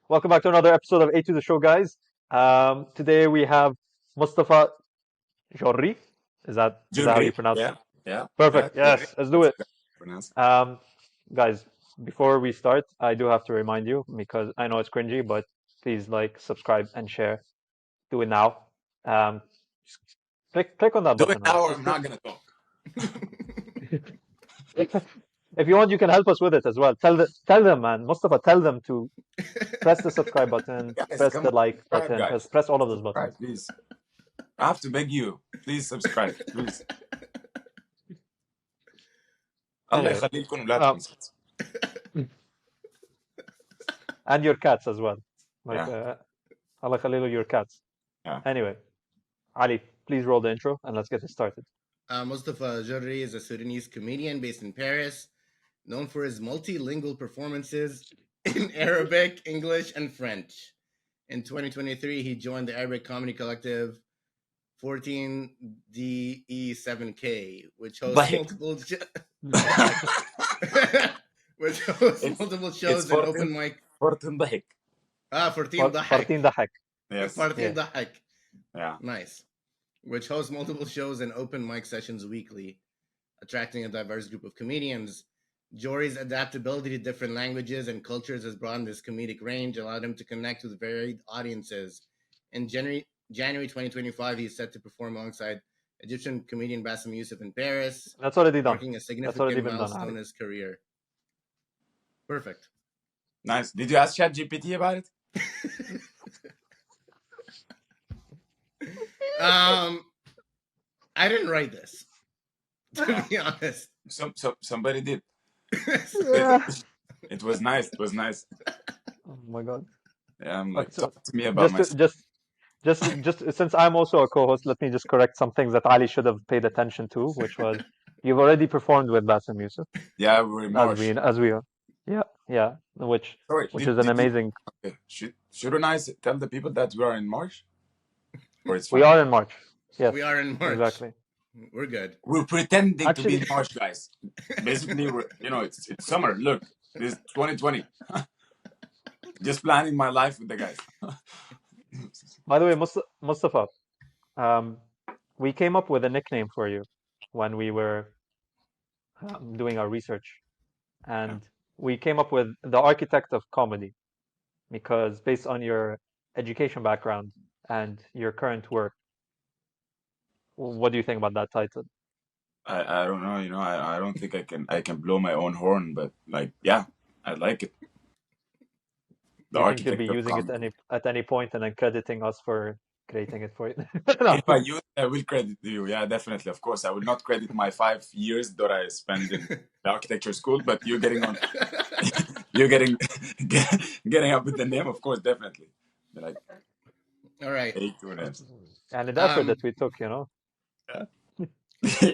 Welcome back to another episode of A to the Show, guys. Today we have Mustafa Jorry. Is that how you Jury, pronounce yeah, it? yeah, yeah, Perfect. jury. Yes, let's do That's it. the pronounce. Um, Guys, before we start, I do have to remind you because I know it's cringy, but please like, subscribe, and share. Do it now. Um, just click on that Do it button, man. now or Just I'm click. not gonna talk. If you want, you can help us with it as well. Tell them, man. Mustafa, tell them to press the subscribe button, Guys, press come the on, like subscribe, button, guys. press all of those buttons. Subscribe, please. I have to beg you. Please subscribe, please. الله Anyway, يخليكم ولادكم um, صوت. and your cats as well. Like, Yeah, Allah Khalilu, your cats. yeah. Anyway, Ali, please roll the intro and let's get it started. Mustafa Jorry is a Sudanese comedian based in Paris, known for his multilingual performances in Arabic, English, and French. In 2023, he joined the Arabic comedy collective 14DE7K, which hosts ضحك. multiple It's shows and open 14 mic. 14 ضحك. 14 ضحك. Fartin Dahak. Yes. 14 Yeah. ضحك. Yeah. Nice. Which hosts multiple shows and open mic sessions weekly, attracting a diverse group of comedians. Jory's adaptability to different languages and cultures has broadened his comedic range, allowed him to connect with varied audiences. In January 2025, he is set to perform alongside Egyptian comedian Bassem Youssef in Paris, That's already done. marking a That's already significant been done, milestone Ali. in his career. Perfect. Nice. Did you ask ChatGPT about it? I didn't write this, to be honest. Somebody did. Yeah. It was nice. It was nice. Oh my God. Yeah, I'm Okay, like, so talk to me about myself. just since I'm also a co-host, let me just correct some things that Ali should have paid attention to, which was you've already performed with Bassem Youssef, Yeah, we're in March. as we are. Yeah, Sorry, which is an did you? amazing. Okay. Shouldn't I tell the people that we are in March? Or it's We fine? are in March. Yes, We are in March. exactly. We're good. We're pretending to be Actually, in March, guys. Basically, it's summer. Look, this is 2020. Just planning my life with the guys. by the way, Mustafa, we came up with a nickname for you when we were doing our research, and we came up with the architect of comedy because based on your education background and your current work, what do you think about that title? I don't know, I don't think I can blow my own horn, but like, yeah, I like it. The Do you think you'll be architect of using it comedy. at any point and then crediting us for creating it for you? No. If I use it, I will credit you. Yeah, definitely. Of course, I will not credit my 5 years that I spent in the architecture school, but you're getting on, you're getting up with the name, of course, definitely. Like, All right. 8 names. And the effort that we took, Yeah.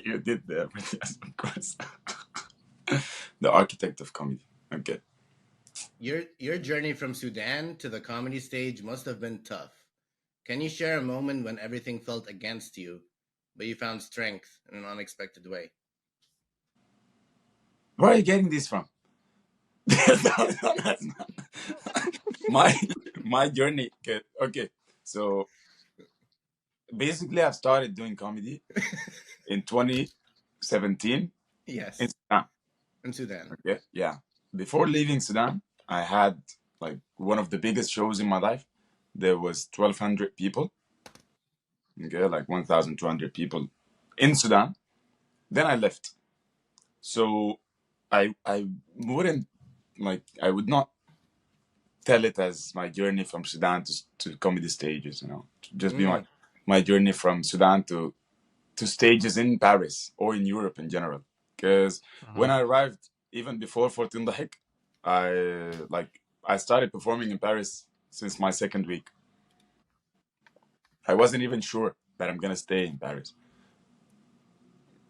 You did the effort, yes, of course. The architect of comedy. Okay. Your journey from Sudan to the comedy stage must have been tough. Can you share a moment when everything felt against you, but you found strength in an unexpected way? Where are you getting this from? That's not my journey. Okay. So basically, I've started doing comedy in 2017 Yes, in Sudan. in Sudan. Okay. Yeah. Before leaving Sudan, I had like one of the biggest shows in my life. There was 1,200 people. Okay, like 1,200 people in Sudan. Then I left. So I wouldn't I would not tell it as my journey from Sudan to comedy stages, just be my journey from Sudan to stages in Paris or in Europe in general. Because when I arrived, even before 14 Dahik, I started performing in Paris since my second week. I wasn't even sure that I'm gonna stay in Paris,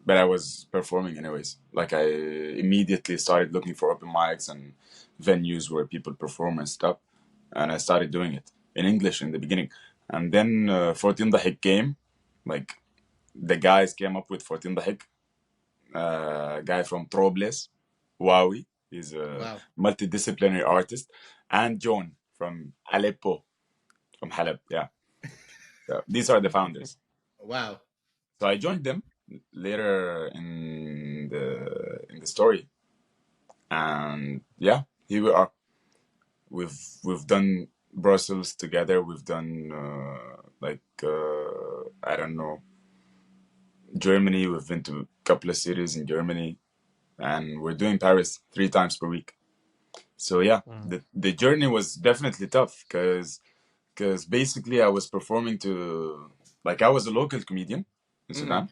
but I was performing anyways. Like, I immediately started looking for open mics and venues where people perform and stuff, and I started doing it in English in the beginning. And then 14 Dahik came, like the guys came up with 14 Dahik, guy from Trobles, Wowie, he's a Wow. multidisciplinary artist, and John from Aleppo, from Halab. Yeah. So these are the founders. Wow. So I joined them later in the story, and yeah, here we are. We've done Brussels together. We've done I don't know, Germany. We've been to a couple of cities in Germany, and we're doing Paris 3 times per week. So yeah, the journey was definitely tough because basically I was performing to, like, I was a local comedian in Sudan,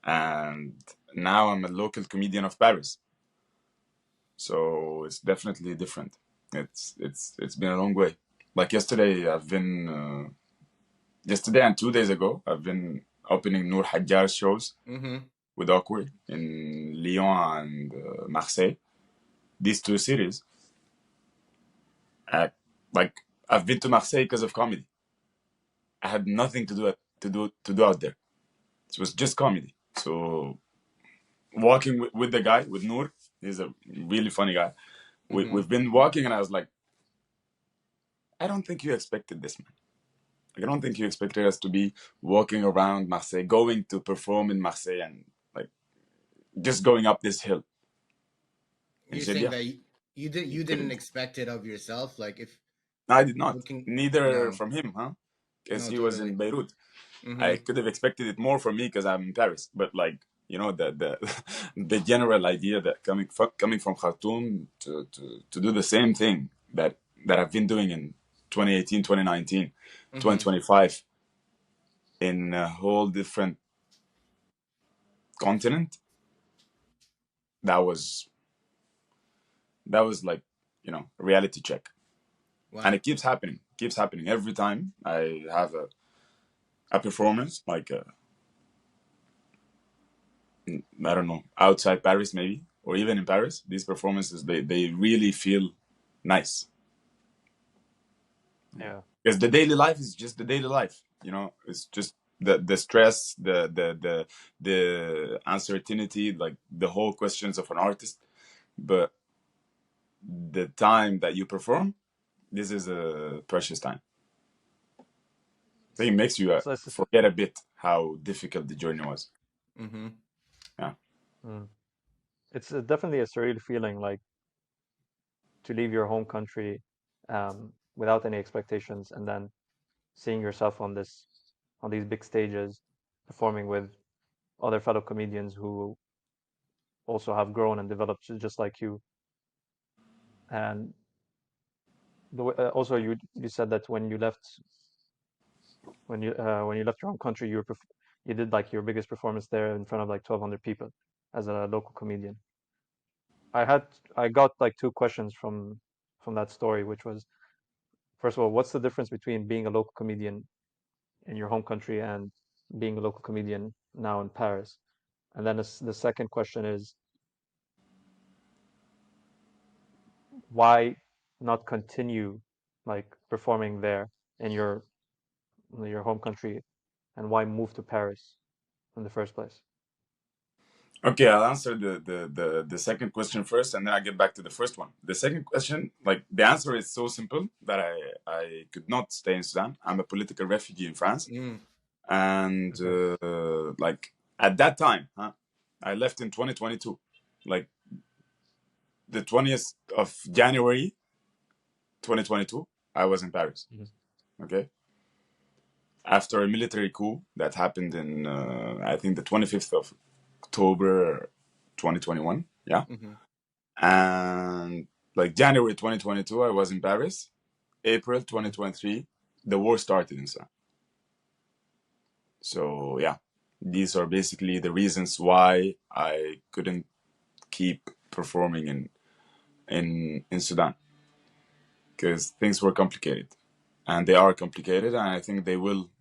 and now I'm a local comedian of Paris. So it's definitely different. It's been a long way. Like yesterday and 2 days ago, I've been opening Noor Hajjar's shows with Awkward in Lyon and Marseille. These two cities. Like, I've been to Marseille because of comedy. I had nothing to do out there. It was just comedy. So walking with the guy, with Noor, he's a really funny guy. We've been walking, and I was like, I don't think you expected this, man. Like, I don't think you expected us to be walking around Marseille, going to perform in Marseille, and like just going up this hill. You're saying that you didn't expect it of yourself, like if I did not. looking, Neither no. from him, huh? Because No, he was totally. in Beirut. I could have expected it more from me because I'm in Paris. But like, the the general idea that coming from Khartoum to do the same thing that I've been doing in 2018, 2019, 2025 in a whole different continent, that was like, a reality check. Wow. And it keeps happening every time I have a performance, like I don't know, outside Paris maybe, or even in Paris. These performances, they really feel nice. Yeah. Because the daily life is just the daily life. It's just the stress, the uncertainty, like the whole questions of an artist. But the time that you perform, this is a precious time. I think it makes you So forget a bit how difficult the journey was. Yeah. it's definitely a surreal feeling, like to leave your home country without any expectations, and then seeing yourself on these big stages, performing with other fellow comedians who also have grown and developed just like you. And also you said that when you left your home country, you did like your biggest performance there in front of like 1,200 people as a local comedian. I got like two questions from that story, which was, first of all, what's the difference between being a local comedian in your home country and being a local comedian now in Paris? And then the second question is, why not continue like performing there in your home country, and why move to Paris in the first place? Okay, I'll answer the second question first, and then I'll get back to the first one. The second question, like, the answer is so simple that I could not stay in Sudan. I'm a political refugee in France. And like, at that time, I left in 2022. Like, the 20th of January 2022, I was in Paris. Okay. After a military coup that happened in I think the 25th of October 2021. Yeah. And like January 2022, I was in Paris. April 2023, the war started in Sudan. So yeah, these are basically the reasons why I couldn't keep performing in Sudan, because things were complicated, and they are complicated, and I think they will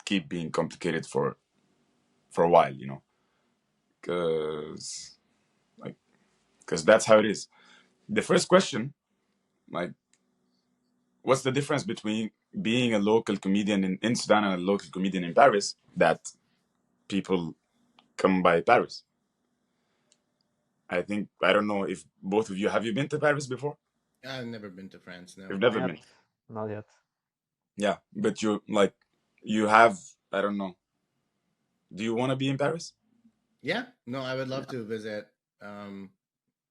keep being complicated for a while, because that's how it is. The first question, like, what's the difference between being a local comedian in Sudan and a local comedian in Paris? That people come by Paris. I think, I don't know if both of you, have you been to Paris before? I've never been to France. No. You've never Not been. Not yet. Yeah, but you have, I don't know. Do you want to be in Paris? Yeah, no, I would love Yeah. to visit.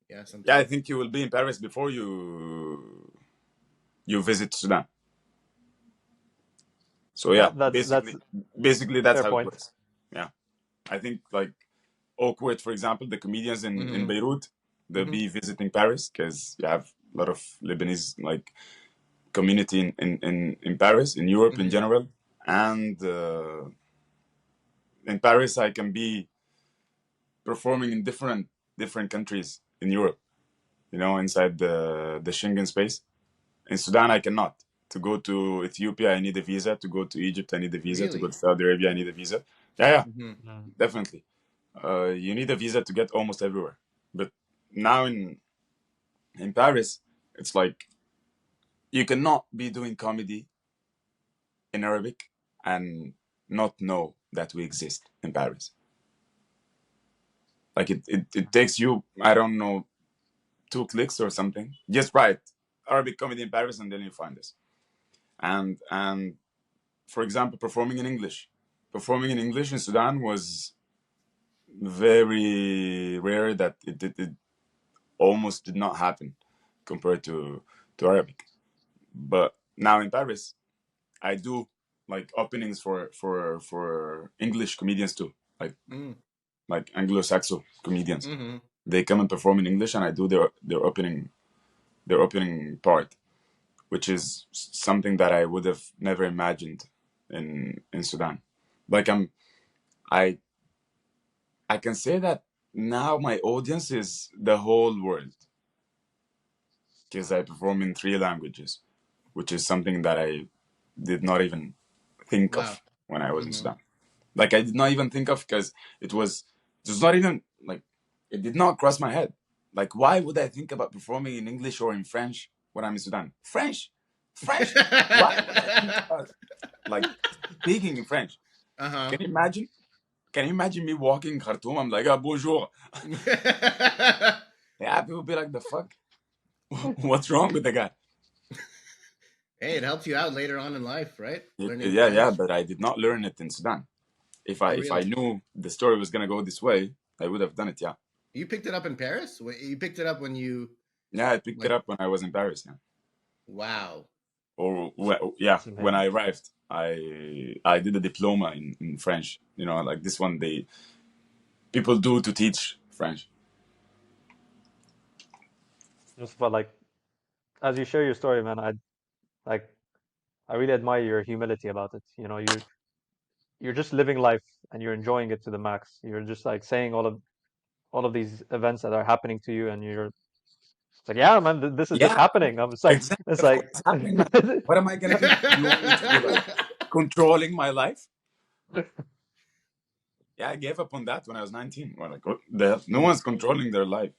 Yeah, Yeah, I sometime. think you will be in Paris before you visit Sudan. So Yeah, yeah, that's basically that's fair how it point. works. Yeah, I think like Awkward, for example, the comedians in Mm-hmm. Beirut, they'll Mm-hmm. be visiting Paris because you have a lot of Lebanese like community in Paris, in Europe in Mm-hmm. general, and in Paris I can be performing in different countries in Europe. You know, inside the Schengen space. In Sudan, I cannot. To go to Ethiopia, I need a visa. To go to Egypt, I need a visa. To go to Really? Saudi Arabia, I need a visa. Yeah, yeah, Mm-hmm. Mm. definitely. You need a visa to get almost everywhere. But now in Paris, it's like you cannot be doing comedy in Arabic and not know that we exist in Paris. Like it takes you, I don't know, 2 clicks or something. Just write Arabic comedy in Paris and then you find us. And for example, performing in English. Performing in English in Sudan was very rare that it almost did not happen compared to Arabic. But now in Paris, I do like openings for English comedians too, like Anglo-Saxon comedians. Mm-hmm. They come and perform in English, and I do their opening part, which is something that I would have never imagined in Sudan. Like I I can say that now my audience is the whole world because I perform in 3 languages, which is something that I did not even think Wow. of when I was in Mm-hmm. Sudan. Like I did not even think of because it was not even like it did not cross my head. Like why would I think about performing in English or in French when I'm in Sudan? French. Why would I think about like speaking in French? Uh-huh. Can you imagine? Can you imagine me walking in Khartoum? I'm like, ah, bonjour. Yeah, people be like, the fuck? What's wrong with the guy? Hey, it helps you out later on in life, right? Learning Yeah, French. but I did not learn it in Sudan. Oh, If I really? knew the story was gonna go this way, I would have done it. Yeah, You picked it up in Paris? You picked it up when you yeah, I picked it like up when I was in Paris. Yeah, wow. or yeah, It's when I amazing. arrived, I did a diploma in French. You know, like this one they people do to teach French. Just but like as you share your story, man, like I really admire your humility about it. You know, you're just living life and you're enjoying it to the max. You're just like saying all of these events that are happening to you, and you're it's like, yeah, man, this is just Yeah, happening. exactly. It's Of course, like, it's happening, man. What am I gonna do? You want me to be like controlling my life? Yeah, I gave up on that when I was 19. Well, like, what the hell? No one's controlling their life.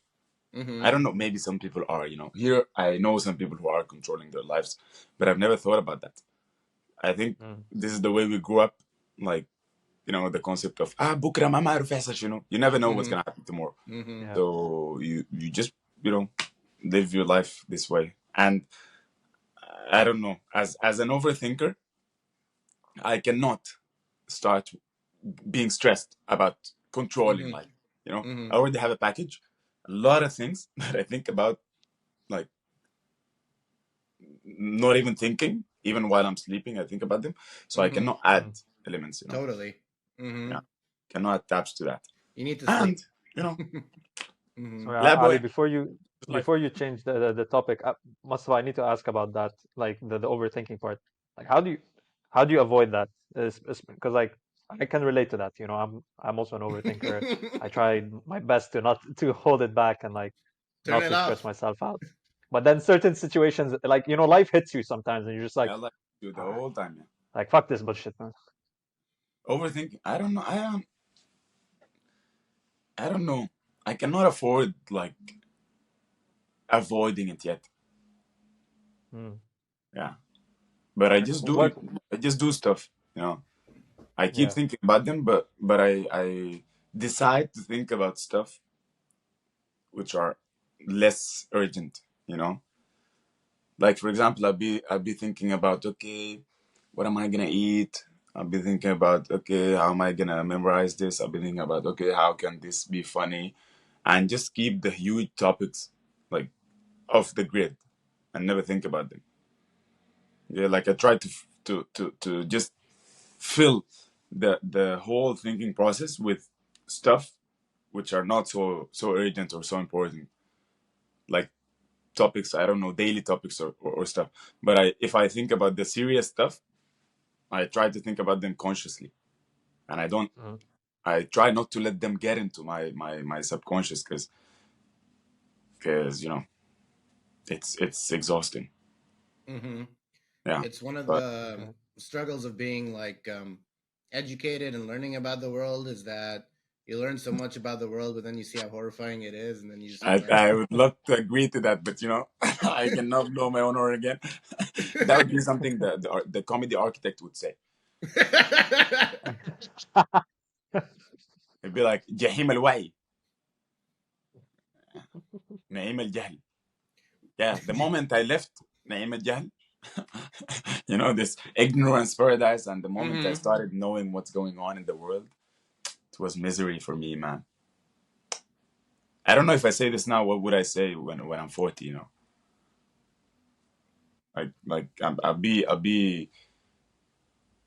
Mm-hmm. I don't know. Maybe some people are, you know. Here, I know some people who are controlling their lives, but I've never thought about that. I think mm, this is the way we grew up. Like, you know, the concept of bukra ma maaruf you know, you never know what's Mm-hmm. gonna happen tomorrow. Mm-hmm. yeah, So you just you know live your life this way. And I don't know. As an overthinker, I cannot start being stressed about controlling Mm-hmm. life. You know, Mm-hmm. I already have a package, a lot of things that I think about, like not even thinking, even while I'm sleeping, I think about them. So I Mm-hmm. cannot add mm, elements. You know, Totally. Mm-hmm. yeah, cannot attach to that. You need to And sleep. you know, Mm-hmm. sorry, lab Ali, boy, life. before you change the topic, Mustafa, I need to ask about that, like the overthinking part. Like, how do you avoid that? Because like I can relate to that. You know, I'm also an overthinker. I try my best to not to hold it back and like Turn not it to stress off. myself out. But then certain situations, like you know, life hits you sometimes, and you're just like, I like you the ah, whole time. Yeah. like fuck this bullshit, man. Overthinking. I don't know. I don't know. I cannot afford like avoiding it yet. Mm. Yeah. But Like what? I just do stuff. You know. I keep Yeah. thinking about them, but I decide to think about stuff which are less urgent. You know, Like for example, I'll be thinking about, okay, what am I gonna eat? I'll be thinking about, okay, how am I gonna memorize this? I'll be thinking about, okay, how can this be funny? And just keep the huge topics like off the grid and never think about them. Yeah, like I try to just fill the whole thinking process with stuff which are not so urgent or so important, like topics, I don't know, daily topics or stuff. But if I think about the serious stuff, I try to think about them consciously, and Mm. I try not to let them get into my subconscious, because it's exhausting. Hmm. Yeah, It's one of but the Yeah. struggles of being like educated and learning about the world is that you learn so much about the world, but then you see how horrifying it is, and then you just learn. I would love to agree to that, but I cannot blow my own horn again. That would be something the comedy architect would say. It'd be like جحيم الوعي نعيم الجهل. Yeah, the moment I left نعيم الجهل, this ignorance paradise, and the moment I Hmm. started knowing what's going on in the world, it was misery for me, man. I don't know if I say this now, what would I say when I'm 40? I'll be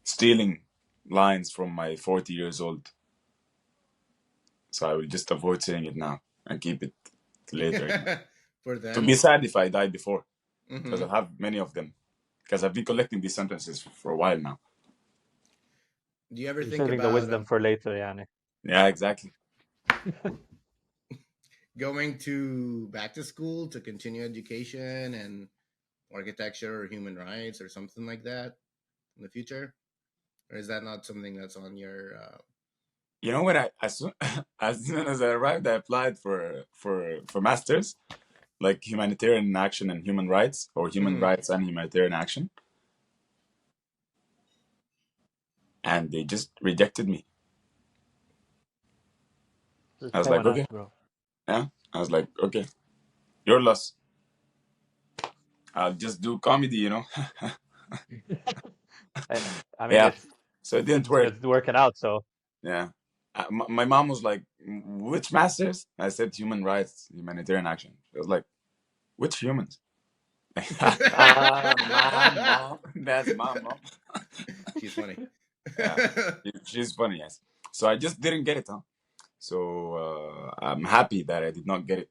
stealing lines from my 40 years old. So I will just avoid saying it now and keep it to later. For To be then. sad if I die before, because Hmm. I have many of them. Because I've been collecting these sentences for a while now. Do you ever You're think saving the about wisdom for later, yani. Yeah, exactly. going to back to school to continue education and architecture or human rights or something like that in the future? Or is that not something that's on your You know what? As soon as I arrived, I applied for masters, like humanitarian action and human rights, or human Mhm. rights and humanitarian action, and they just rejected me. Just I was like, okay, bro. yeah. I was like, okay, your loss. I'll just do comedy. I, I mean, Yeah. So it didn't work. it's working out. So Yeah. My mom was like, which masters? I said human rights, humanitarian action. She was like, which humans? Mom. That's my mom. She's funny. Yeah. She's funny, yes. So I just didn't get it, huh? So I'm happy that I did not get it.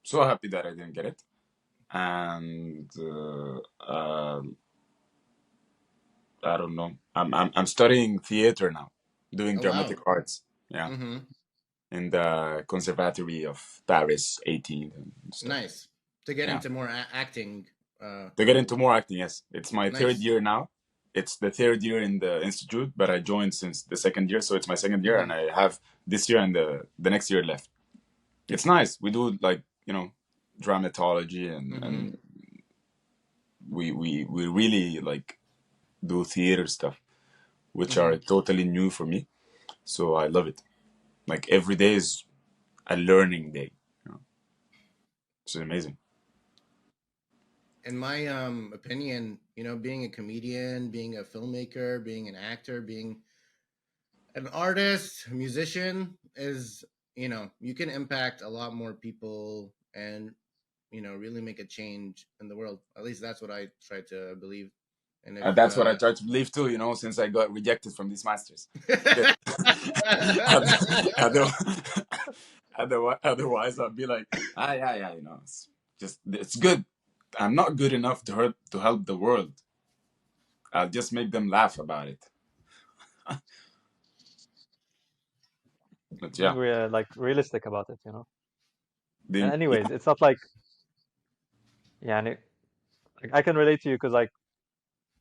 So happy that I didn't get it. And I don't know. I'm studying theater now, doing Oh wow. dramatic arts. Yeah. Mm-hmm. In the Conservatory of Paris 18 and stuff. Nice. To get Yeah. into more acting. To get into more acting, yes. It's my third Nice. year now. It's the third year in the institute, but I joined since the second year, so it's my second year, Mm-hmm. and I have this year and the next year left. It's nice. We do like dramatology, and Mm-hmm. we really like do theater stuff, which Mm-hmm. are totally new for me. So I love it. Like every day is a learning day. It's amazing. In my opinion, being a comedian, being a filmmaker, being an actor, being an artist, a musician is, you can impact a lot more people and, really make a change in the world. At least that's what I try to believe. And if That's what I try to believe too, since I got rejected from these masters. Yeah. Other- Otherwise, I'd be like, yeah, it's good. I'm not good enough to help the world. I'll just make them laugh about it. But being yeah, like realistic about it, And yeah, anyways, it's not like yeah, and like, I can relate to you because like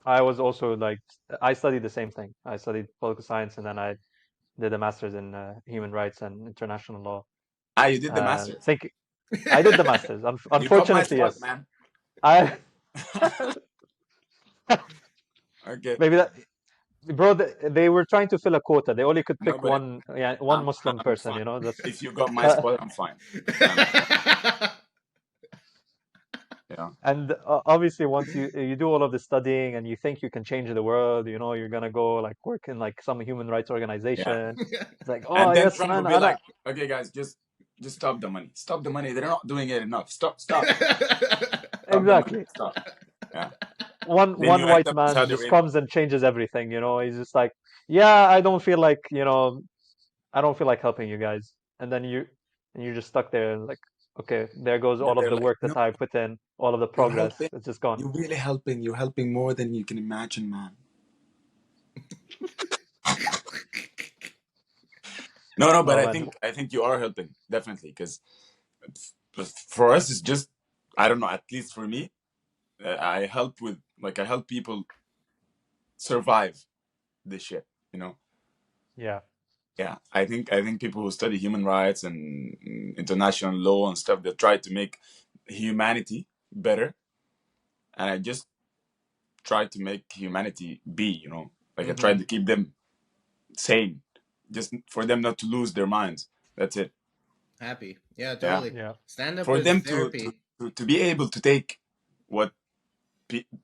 I was also like I studied the same thing. I studied political science and then I did a master's in human rights and international law. you did the masters. Think I did the master's. You got my Unfortunately, spot, yes. man. I Okay, maybe that bro. They were trying to fill a quota. They only could no, pick but one, yeah, one I'm Muslim I'm person. fine. That's If you got my spot, I'm fine. I'm fine. Yeah. And obviously, once you do all of the studying and you think you can change the world, you know, you're gonna go like work in like some human rights Yeah. organization. It's like, oh And then yes, Trump will man, be Anna. like, okay, guys, just stop the money. Stop the money. They're not doing it enough. Stop. Stop the money. Exactly. Stop. Yeah. Then One you end white up in man Saudi just Arabia. comes and changes everything, you know. He's just like, yeah, I don't feel like, you know, I don't feel like helping you guys. And then you're just stuck there like, okay, there goes Then all of they're the like, work no, that I put in, all of the you're progress, helping. it's just gone. You're really helping. You're helping more than you can imagine, man. No, but Oh I man. think I think you are helping definitely because for us it's just I don't know. At least for me, I help with like I help people survive this shit. You know. Yeah. Yeah, I think people who study human rights and international law and stuff, they try to make humanity better, and I just try to make humanity be, like I try Hmm. to keep them sane, just for them not to lose their minds. That's it. Happy. Yeah, Yeah, totally. Yeah. Stand up for is them to to therapy. to, to be able to take what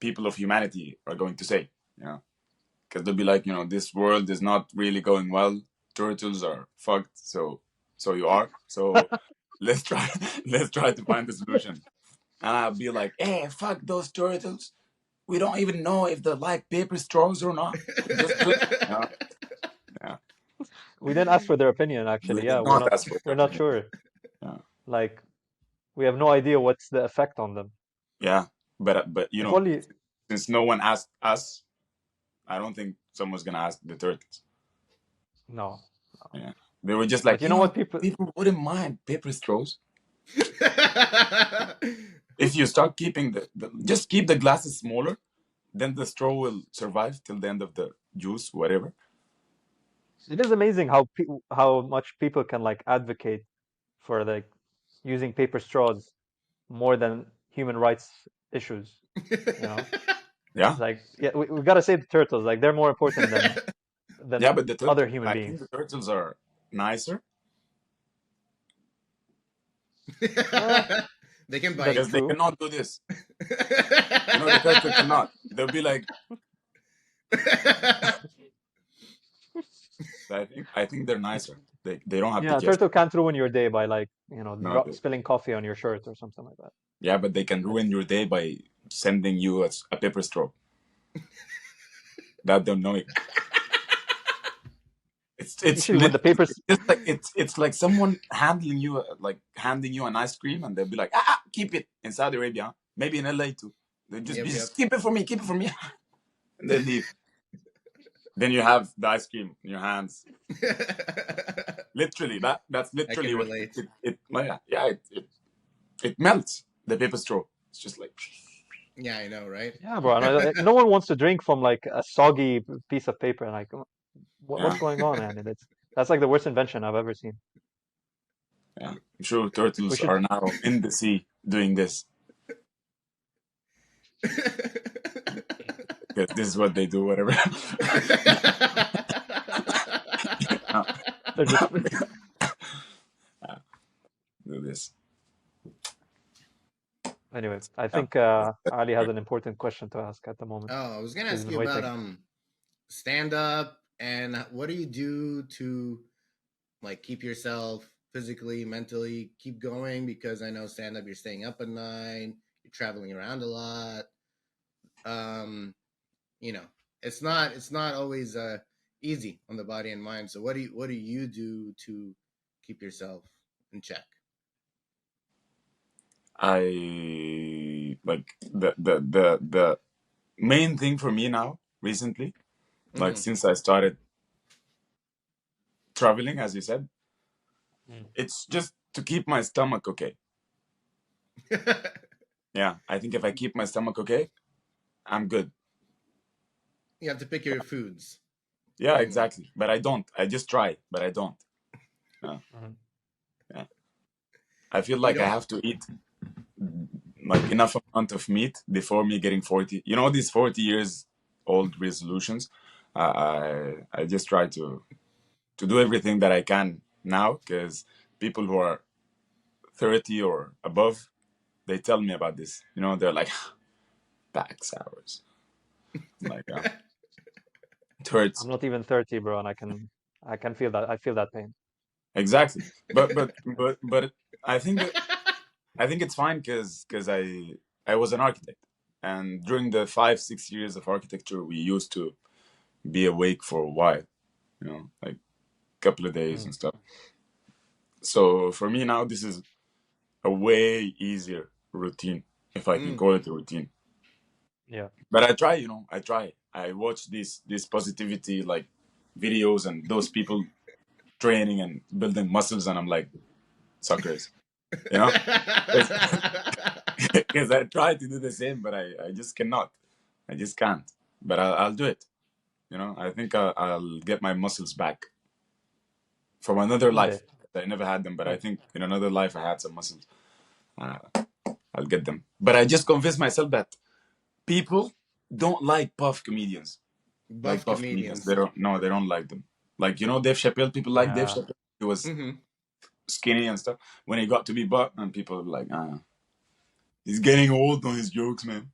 people of humanity are going to say. Because they'll be like, this world is not really going well. Turtles are fucked. So you are. So let's try. Let's try to find the solution. And I'll be like, hey, fuck those turtles. We don't even know if they like paper straws or not. Just do it. Yeah, yeah. We didn't ask for their opinion We actually. Yeah, did not ask for we're their not opinion. sure. Yeah, Like we have no idea what's the effect on them. yeah. But If only since no one asked us, I don't think someone's gonna ask the turtles. no. Yeah, they were just But like, you know what people people wouldn't mind paper straws. If you start keeping just keep the glasses smaller, then the straw will survive till the end of the juice, whatever. it is amazing how much people can like advocate for like using paper straws more than human rights issues, you know? Yeah, It's like yeah, we gotta save the turtles. Like they're more important yeah, than but the other turtle, human I beings. think the turtles are nicer Uh, They can that's bite. because they true. cannot do this. The turtle cannot. They'll be like, I think they're nicer. They don't have Yeah, a turtle PTSD. can't ruin your day by like, No, spilling coffee on your shirt or something like that. yeah, but they can ruin your day by sending you a paper straw. That don't know it. It's Especially when the literally papers just like it's like someone handing you an ice cream and they'll be like, keep it in Saudi Arabia, maybe in LA too. They just Yep, be yep. just keep it for me, and they leave. Then you have the ice cream in your hands. Literally, that's I literally can what relate. it melts the paper straw. It's just like Yeah, I know, right? yeah, bro. No one wants to drink from like a soggy piece of paper. Like, yeah, what's going on, man? That's like the worst invention I've ever seen. yeah. I'm sure We turtles should. are now in the sea doing this because this is what they do. Whatever. Yeah. They're just. Do this. Anyway, I Yeah. think Ali has an important question to ask at the moment. Oh, I was gonna He's ask been you about waiting. stand up and what do you do to like keep yourself physically, mentally keep going? Because I know stand up, you're staying up at night, you're traveling around a lot. Um, you know, it's not always easy on the body and mind. So what do you do to keep yourself in check? I like the main thing for me now recently, like Hmm. since I started traveling, as you said, Mm. it's just to keep my stomach okay. Yeah, I think if I keep my stomach okay, I'm good. You have to pick your foods, Yeah, pretty much. exactly. But I don't. I just try, but I don't. Yeah, Mhm. yeah. I feel You like I don't. have to eat like enough amount of meat before me getting 40. These 40 years old resolutions. I just try to do everything that I can now because people who are 30 or above, they tell me about this. You know, they're like back sours. Like it hurts. I'm not even 30, bro, and I can feel that. I feel that pain. Exactly. But I think I think it's fine because I was an architect, and during the 5-6 years of architecture, we used to be awake for a while, you know, like a couple of days and stuff. So for me now, this is a way easier routine, if I can call it a routine. Yeah. But I try, you know, I try. I watch this positivity like videos and those people training and building muscles, and I'm like, suckers, you know, because I try to do the same, but I just cannot. I just can't. But I'll do it. You know, I think I'll get my muscles back from another One day. life. I never had them, but I think in another life I had some muscles. I'll get them. But I just convinced myself that people don't like buff comedians. Like Buff buff comedians. comedians. They don't. No, they don't like them. Like, you know, Dave Chappelle. People like Dave Yeah. Chappelle. He was skinny and stuff. When he got to be buff, and people were like, he's getting old on his jokes, man.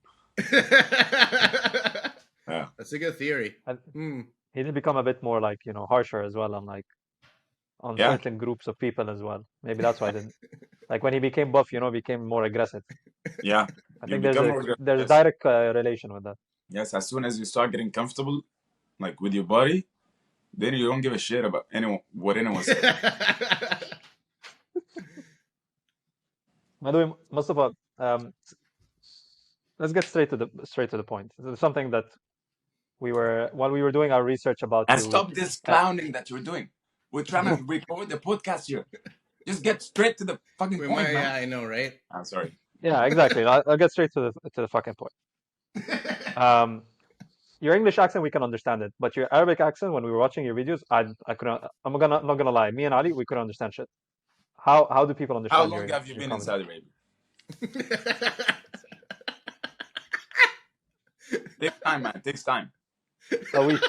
Yeah. That's a good theory. And he did become a bit more like, you know, harsher as well on like on Yeah. certain groups of people as well. Maybe that's why I didn't. Like when he became buff, you know, became more aggressive. Yeah. I You think become more. there's a Yes. direct relation with that. Yes. As soon as you start getting comfortable, like with your body, then you don't give a shit about anyone, what anyone says. By the way, Mustafa, let's get straight to the point. This is something that while we were doing our research about And you. stop this clowning that you're doing. We're trying to record the podcast here. Just get straight to the fucking point, man. Yeah, I know, right? I'm sorry. Yeah, exactly. I'll get straight to the fucking point. Your English accent, we can understand it, but your Arabic accent, when we were watching your videos, I couldn't. Not gonna lie. Me and Ali, we couldn't understand shit. How do people How understand long have you your been in comedy? Saudi Arabia? Takes time, man. Takes time. A week.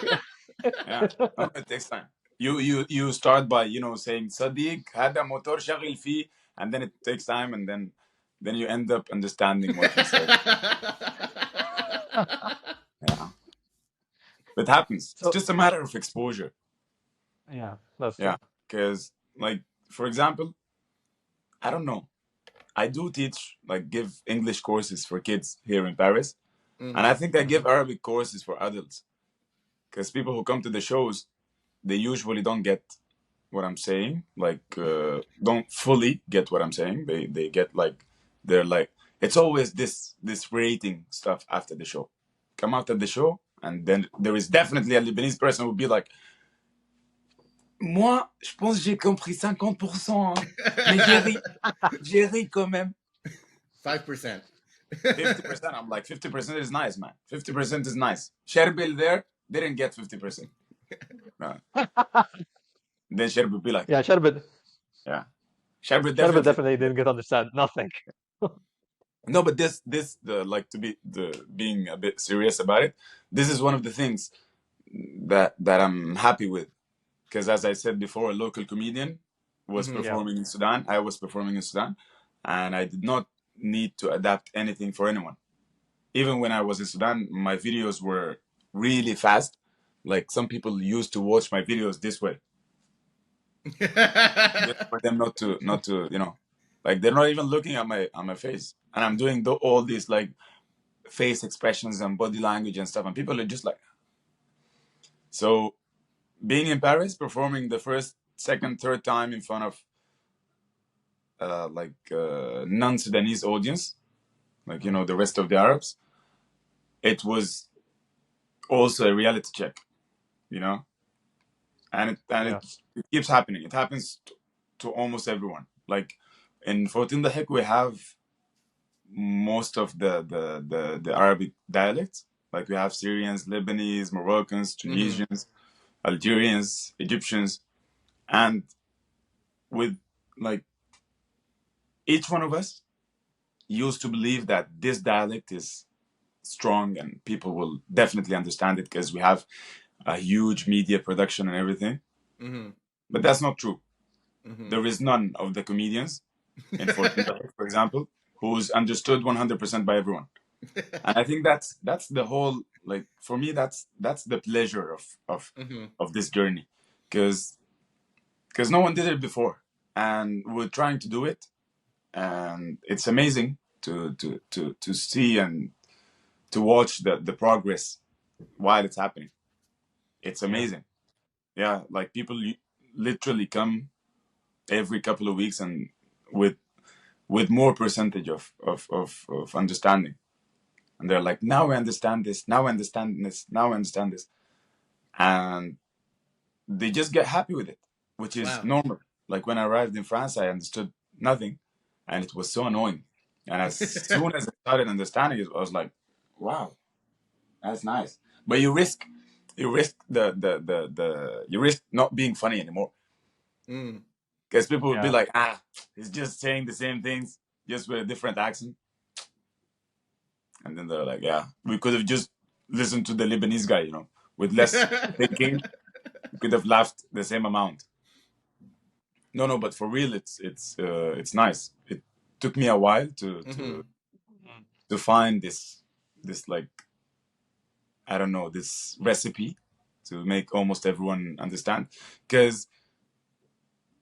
Yeah, no, it takes time. You start by, you know, saying Sadiq هذا موتور شغل فيه, and then it takes time, and then you end up understanding what you said. Yeah, it happens. So It's just a matter of exposure. yeah, that's Yeah, true. because like for example, I don't know. I do teach, like, give English courses for kids here in Paris, and I think I give Arabic courses for adults, because people who come to the shows, they usually don't get what I'm saying, like don't fully get what I'm saying. They get like, they're like, it's always this rating stuff after the show. Come after the show, and then there is definitely a Lebanese person who will be like, moi, je pense que j'ai compris 50%, hein. Mais j'ai ri quand même. 5%. 50%. I'm like, 50% is nice, man. 50% is nice. Sherbil there didn't get 50%. No. Then Sherbil will be like, Yeah, Sherbet yeah. Sherbil definitely. definitely didn't get understand nothing. No, but like, to be being a bit serious about it, this is one of the things that I'm happy with, because as I said before, a local comedian was performing in Sudan. I was performing in Sudan, and I did not need to adapt anything for anyone. Even when I was in Sudan, my videos were really fast. Like, some people used to watch my videos this way, just for them not to, you know, like, they're not even looking at my face, and I'm doing all these like face expressions and body language and stuff, and people are just like. So being in Paris, performing the first, second, third time in front of non-Sudanese audience, like, you know, the rest of the Arabs, it was also a reality check, you know, and it keeps happening. It happens to almost everyone. Like in 14 Dahik, we have most of the Arabic dialects. Like, we have Syrians, Lebanese, Moroccans, Tunisians, Algerians, Egyptians, and with, like, each one of us used to believe that this dialect is strong and people will definitely understand it because we have a huge media production and everything. But that's not true. There is none of the comedians in 14 Dahik, for example, who's understood 100% by everyone. And I think that's the whole, like, for me, that's the pleasure of this journey, because no one did it before, and we're trying to do it, and it's amazing to see and to watch the progress while it's happening. It's Yeah. amazing. Yeah, like people literally come every couple of weeks, and with more percentage of understanding, and they're like, now I understand this, now I understand this, now I understand this, and they just get happy with it, which is Wow. normal. Like when I arrived in France, I understood nothing, and it was so annoying. And as soon as I started understanding it, I was like, wow, that's nice. But you risk you risk not being funny anymore, Mm. because people would be Yeah. like, he's just saying the same things just with a different accent. And then they're like, yeah, we could have just listened to the Lebanese guy, with less thinking. We could have laughed the same amount. No, no, but for real, it's nice. It took me a while to Mhm. find this, like, I don't know, this recipe to make almost everyone understand, because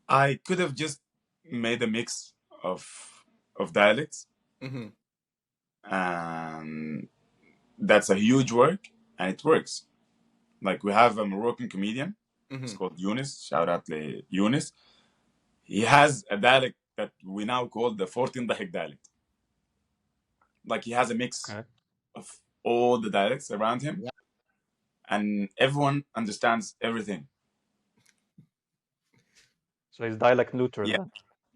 I could have just made a mix of dialects, Mhm. and that's a huge work, and it works. Like, we have a Moroccan comedian. It's Mhm. called Yunus. Shout out to Yunus. He has a dialect that we now call the 14 Dahik dialect. Like, he has a mix Okay. of all the dialects around him, Wow. and everyone understands everything. So he's dialect neutral Yeah, then.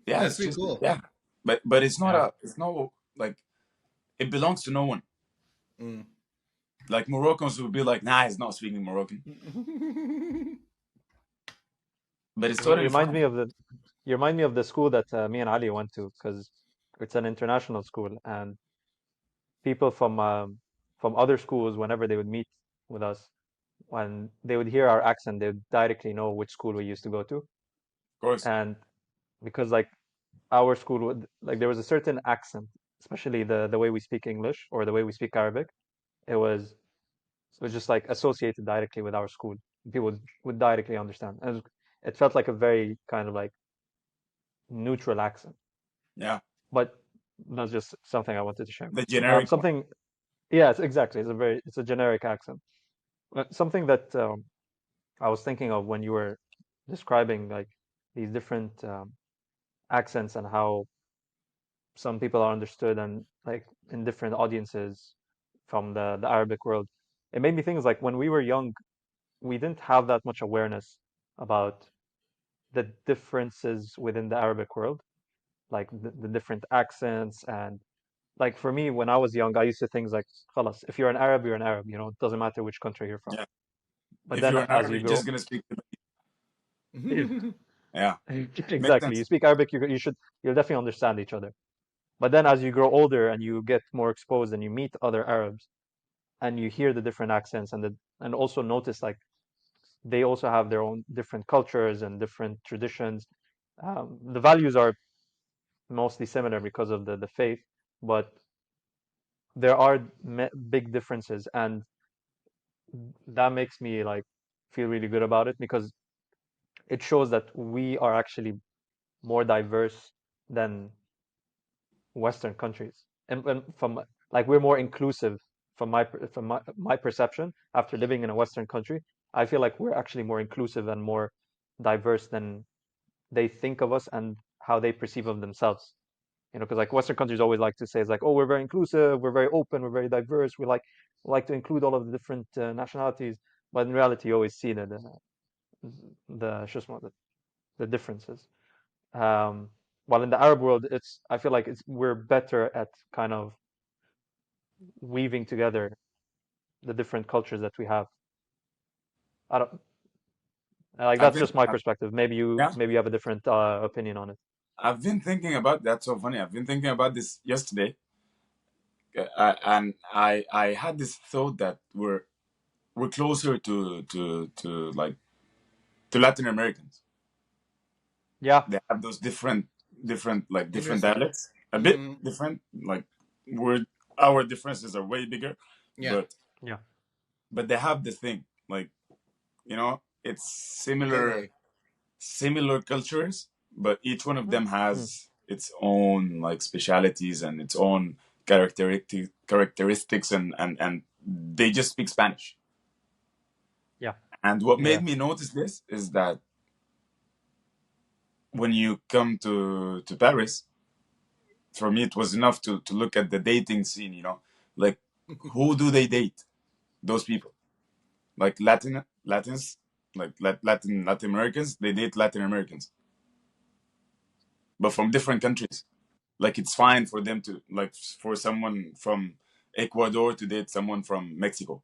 yeah, That's it's pretty just, cool. yeah, but Yeah. it's no, like, it belongs to no one. Mm. Like, Moroccans would be like, nah, he's not speaking Moroccan, but it's You totally remind me fine. of the you remind me of the school that me and Ali went to, because it's an international school, and people from other schools, whenever they would meet with us, when they would hear our accent, they would directly know which school we used to go to. Of course, And because like our school would, like, there was a certain accent, especially the way we speak English or the way we speak Arabic. It was it was just like associated directly with our school. People would directly understand. And it felt like a very kind of like neutral accent. yeah, But that's just something I wanted to share. the generic one. Something, yes, exactly. It's a generic accent. Something that I was thinking of when you were describing like these different accents and how some people are understood and like in different audiences from the Arabic world. It made me think like when we were young, we didn't have that much awareness about the differences within the Arabic world, like the different accents. And like for me, when I was young, I used to think like, "Khalas, if you're an Arab, you're an Arab. You know, it doesn't matter which country you're from." Yeah, But if then you're an as Arab, you you're grow, just gonna speak. yeah, Yeah, makes exactly, you sense. speak Arabic, you'll definitely understand each other. But then as you grow older and you get more exposed and you meet other Arabs and you hear the different accents and also notice like they also have their own different cultures and different traditions. The values are mostly similar because of the faith, but there are big differences, and that makes me like feel really good about it because it shows that we are actually more diverse than Western countries, and from like we're more inclusive from my perception after living in a Western country. I feel like we're actually more inclusive and more diverse than they think of us and how they perceive of themselves. You know, because like Western countries always like to say it's like, oh, we're very inclusive, we're very open, we're very diverse, we like to include all of the different nationalities, but in reality, you always see the the differences. Um, while in the Arab world, I feel like we're better at kind of weaving together the different cultures that we have. I don't like I've that's been, just my perspective. yeah, Maybe you have a different opinion on it. I've been thinking about that's so funny. I've been thinking about this yesterday, and I had this thought that we're closer to like to Latin Americans. Yeah, They have those different like different Interesting. dialects. a bit different. Like our differences are way bigger, Yeah. but Yeah. they have the thing. Like, it's Totally. similar cultures, but each one of Mm. them Mm. has its own like specialities and its own characteristics, and they just speak Spanish. Yeah. And what Yeah. made me notice this is that when you come to Paris, for me it was enough to look at the dating scene, like who do they date? Those people, like Latins, like Latin Americans, they date Latin Americans, but from different countries. Like it's fine for them to, like, for someone from Ecuador to date someone from Mexico.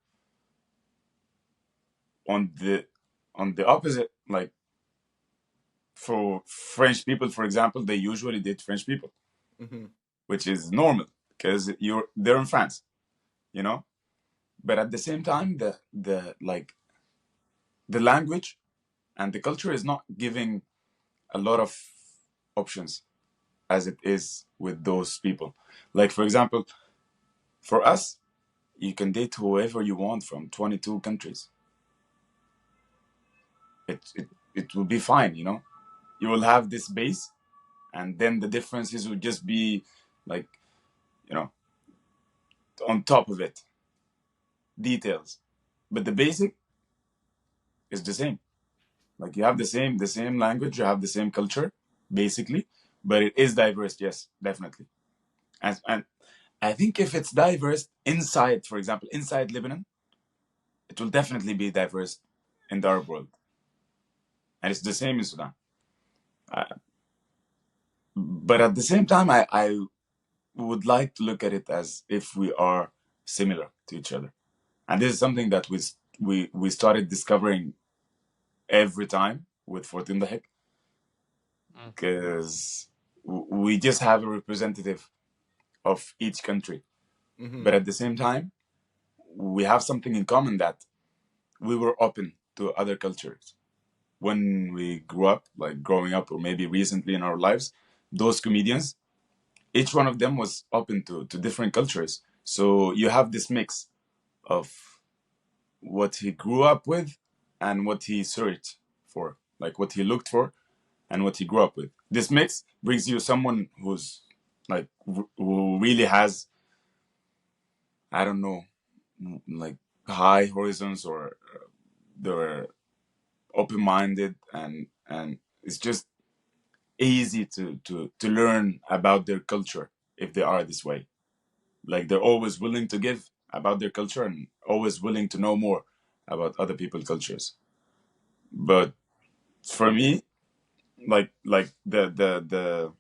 On the opposite, like for French people, for example, they usually date French people, which is normal because they're in France, you know. But at the same time, the language and the culture is not giving a lot of options as it is with those people. Like for example, for us, you can date whoever you want from 22 countries. It will be fine, You will have this base, and then the differences will just be like, you know, on top of it, details. But the basic is the same. Like you have the same language, you have the same culture, basically, but it is diverse, yes, definitely. And I think if it's diverse inside, for example, inside Lebanon, it will definitely be diverse in the Arab world, and it's the same in Sudan. Uh, but at the same time, I would like to look at it as if we are similar to each other, and this is something that we started discovering every time with 14 the Heck, because we just have a representative of each country, but at the same time, we have something in common, that we were open to other cultures when we grew up, like growing up, or maybe recently in our lives. Those comedians, each one of them was open to different cultures. So you have this mix of what he grew up with and what he searched for, like what he looked for and what he grew up with. This mix brings you someone who's like who really has, I don't know, like high horizons, or they're open-minded, and it's just easy to learn about their culture if they are this way. Like they're always willing to give about their culture and always willing to know more about other people's cultures. But for me, like the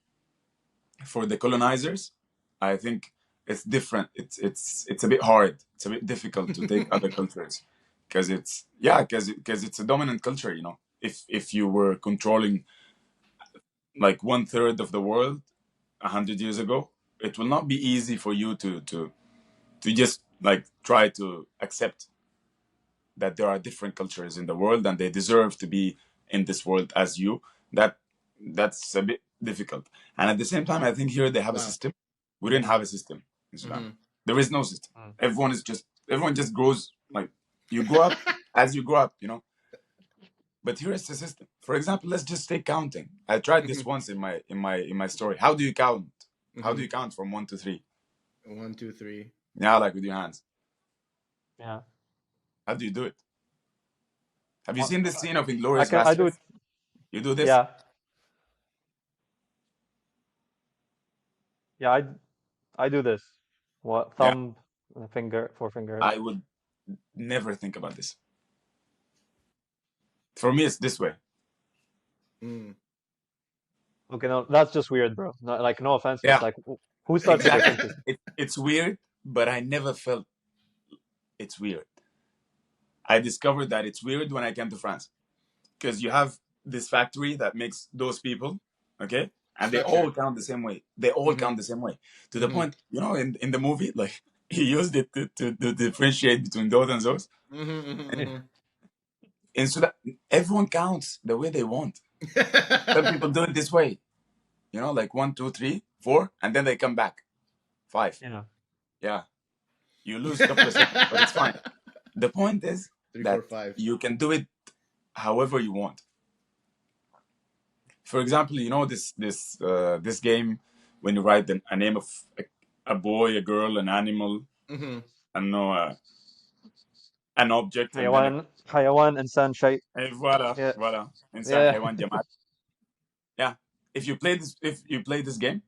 for the colonizers, I think it's different. It's a bit hard. It's a bit difficult to take other cultures, because it's a dominant culture. If you were controlling like 1/3 of the world 100 years ago, it will not be easy for you to just like try to accept that there are different cultures in the world and they deserve to be in this world as you. That's a bit difficult. And at the same time, I think here they have a Wow. system. We didn't have a system in Sudan. There is no system. Everyone just grows, like you grow up as you grow up. But here is the system. For example, let's just take counting. I tried this once in my story. How do you count? How do you count from 1 to 3? 1, 2, 3. Yeah, like with your hands. Yeah. How do you do it? Have you Well, seen this scene of I Inglorious can. I do it. Bastards? You do this? Yeah. Yeah. I do this. What Yeah. thumb, finger, forefinger. I would never think about this. For me, it's this way. Okay, no, that's just weird, bro. No, like, no offense, but Yeah, like, who started this exactly. system? It's weird, but I never felt it's weird. I discovered that it's weird when I came to France, because you have this factory that makes those people, okay? And they Structure. all count the same way. They all count the same way. To the point, in the movie, like, he used it to differentiate between those and those. In Sudan, everyone counts the way they want. Some people do it this way, like 1, 2, 3. 4, and then they come back 5. Yeah. Yeah, you lose a couple of seconds, but it's fine. The point is 3, 4, that 5. you can do it however you want. For example, you know this game when you write a name of a boy, a girl, an animal, Mm-hmm. I don't know, an object, and then حيوان إنسان شيء. voilà, Yeah. voilà, insan, Yeah. haywan, jamaat. Yeah, if you play this game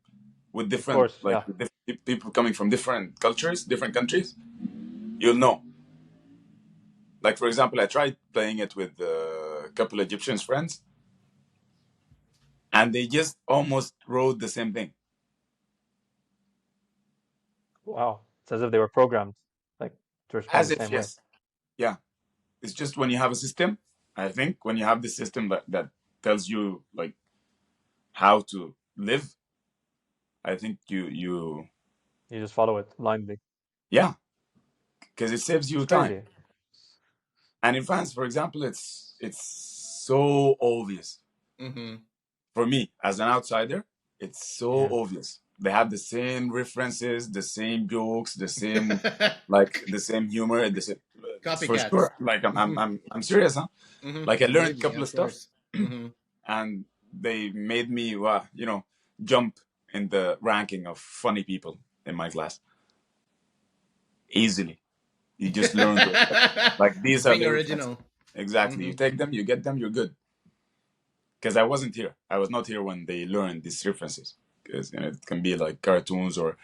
with Of course. Yeah. different people coming from different cultures, different countries, you'll know. Like for example, I tried playing it with a couple Egyptian friends, and they just almost wrote the same thing. Wow. It's as if they were programmed, like, to respond As the if, same way. yes, yeah. It's just when you have a system. I think when you have the system that tells you like how to live, I think you You just follow it blindly. yeah, because it saves It's you time. crazy. And in France, for example, it's so obvious. Mm-hmm. For me, as an outsider, it's so Yeah. obvious. They have the same references, the same jokes, the same like the same humor, the same, for Copycats. sure. Like I'm serious, huh? Mm-hmm. Like I learned Believe a me, couple of of stuff, course. Mm-hmm. and they made me, jump in the ranking of funny people in my class easily. You just learn those stuff. Like these Just are being the references. original. Exactly. Mm-hmm. You take them, you get them, you're good. Because I wasn't here. I was not here when they learned these references. Because it can be like cartoons or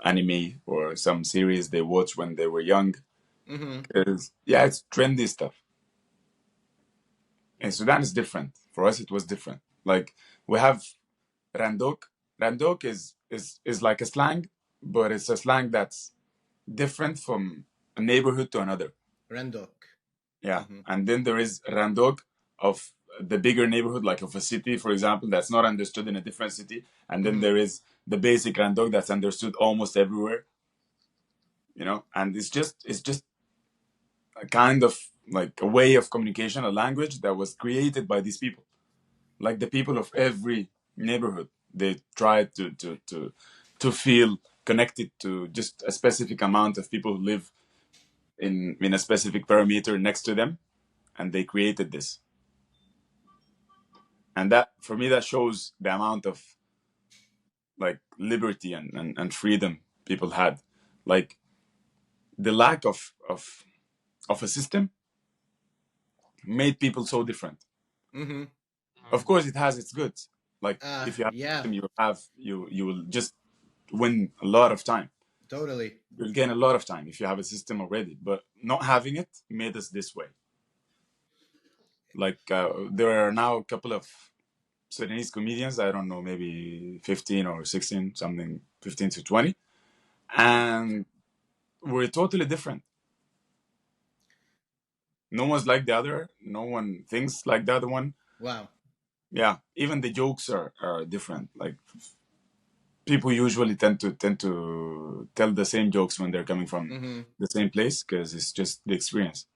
anime or some series they watched when they were young. Mm-hmm. Because yeah, it's trendy stuff. In Sudan, it's different. For us, it was different. Like we have Randok. Randok is like a slang, but it's a slang that's different from a neighborhood to another. Rendok. Yeah. Mm-hmm. And then there is Randok of the bigger neighborhood, like of a city, for example, that's not understood in a different city. And then Mm-hmm. there is the basic Randok that's understood almost everywhere. And it's just a kind of like a way of communication, a language that was created by these people. Like the people of every neighborhood. They tried to feel connected to just a specific amount of people who live in a specific parameter next to them, and they created this. And that, for me, that shows the amount of like liberty and freedom people had. Like the lack of a system made people so different. Mm-hmm. Of course, it has its goods. Like if you have a Yeah, system, you will just win a lot of time. totally. You'll gain a lot of time if you have a system already. But not having it made us this way. Like there are now a couple of Sudanese comedians, I don't know, maybe 15 or 16, something, 15 to 20. And we're totally different. No one's like the other. No one thinks like the other one. Wow. Yeah, even the jokes are different. Like people usually tend to tell the same jokes when they're coming from Mm-hmm. the same place because it's just the experience.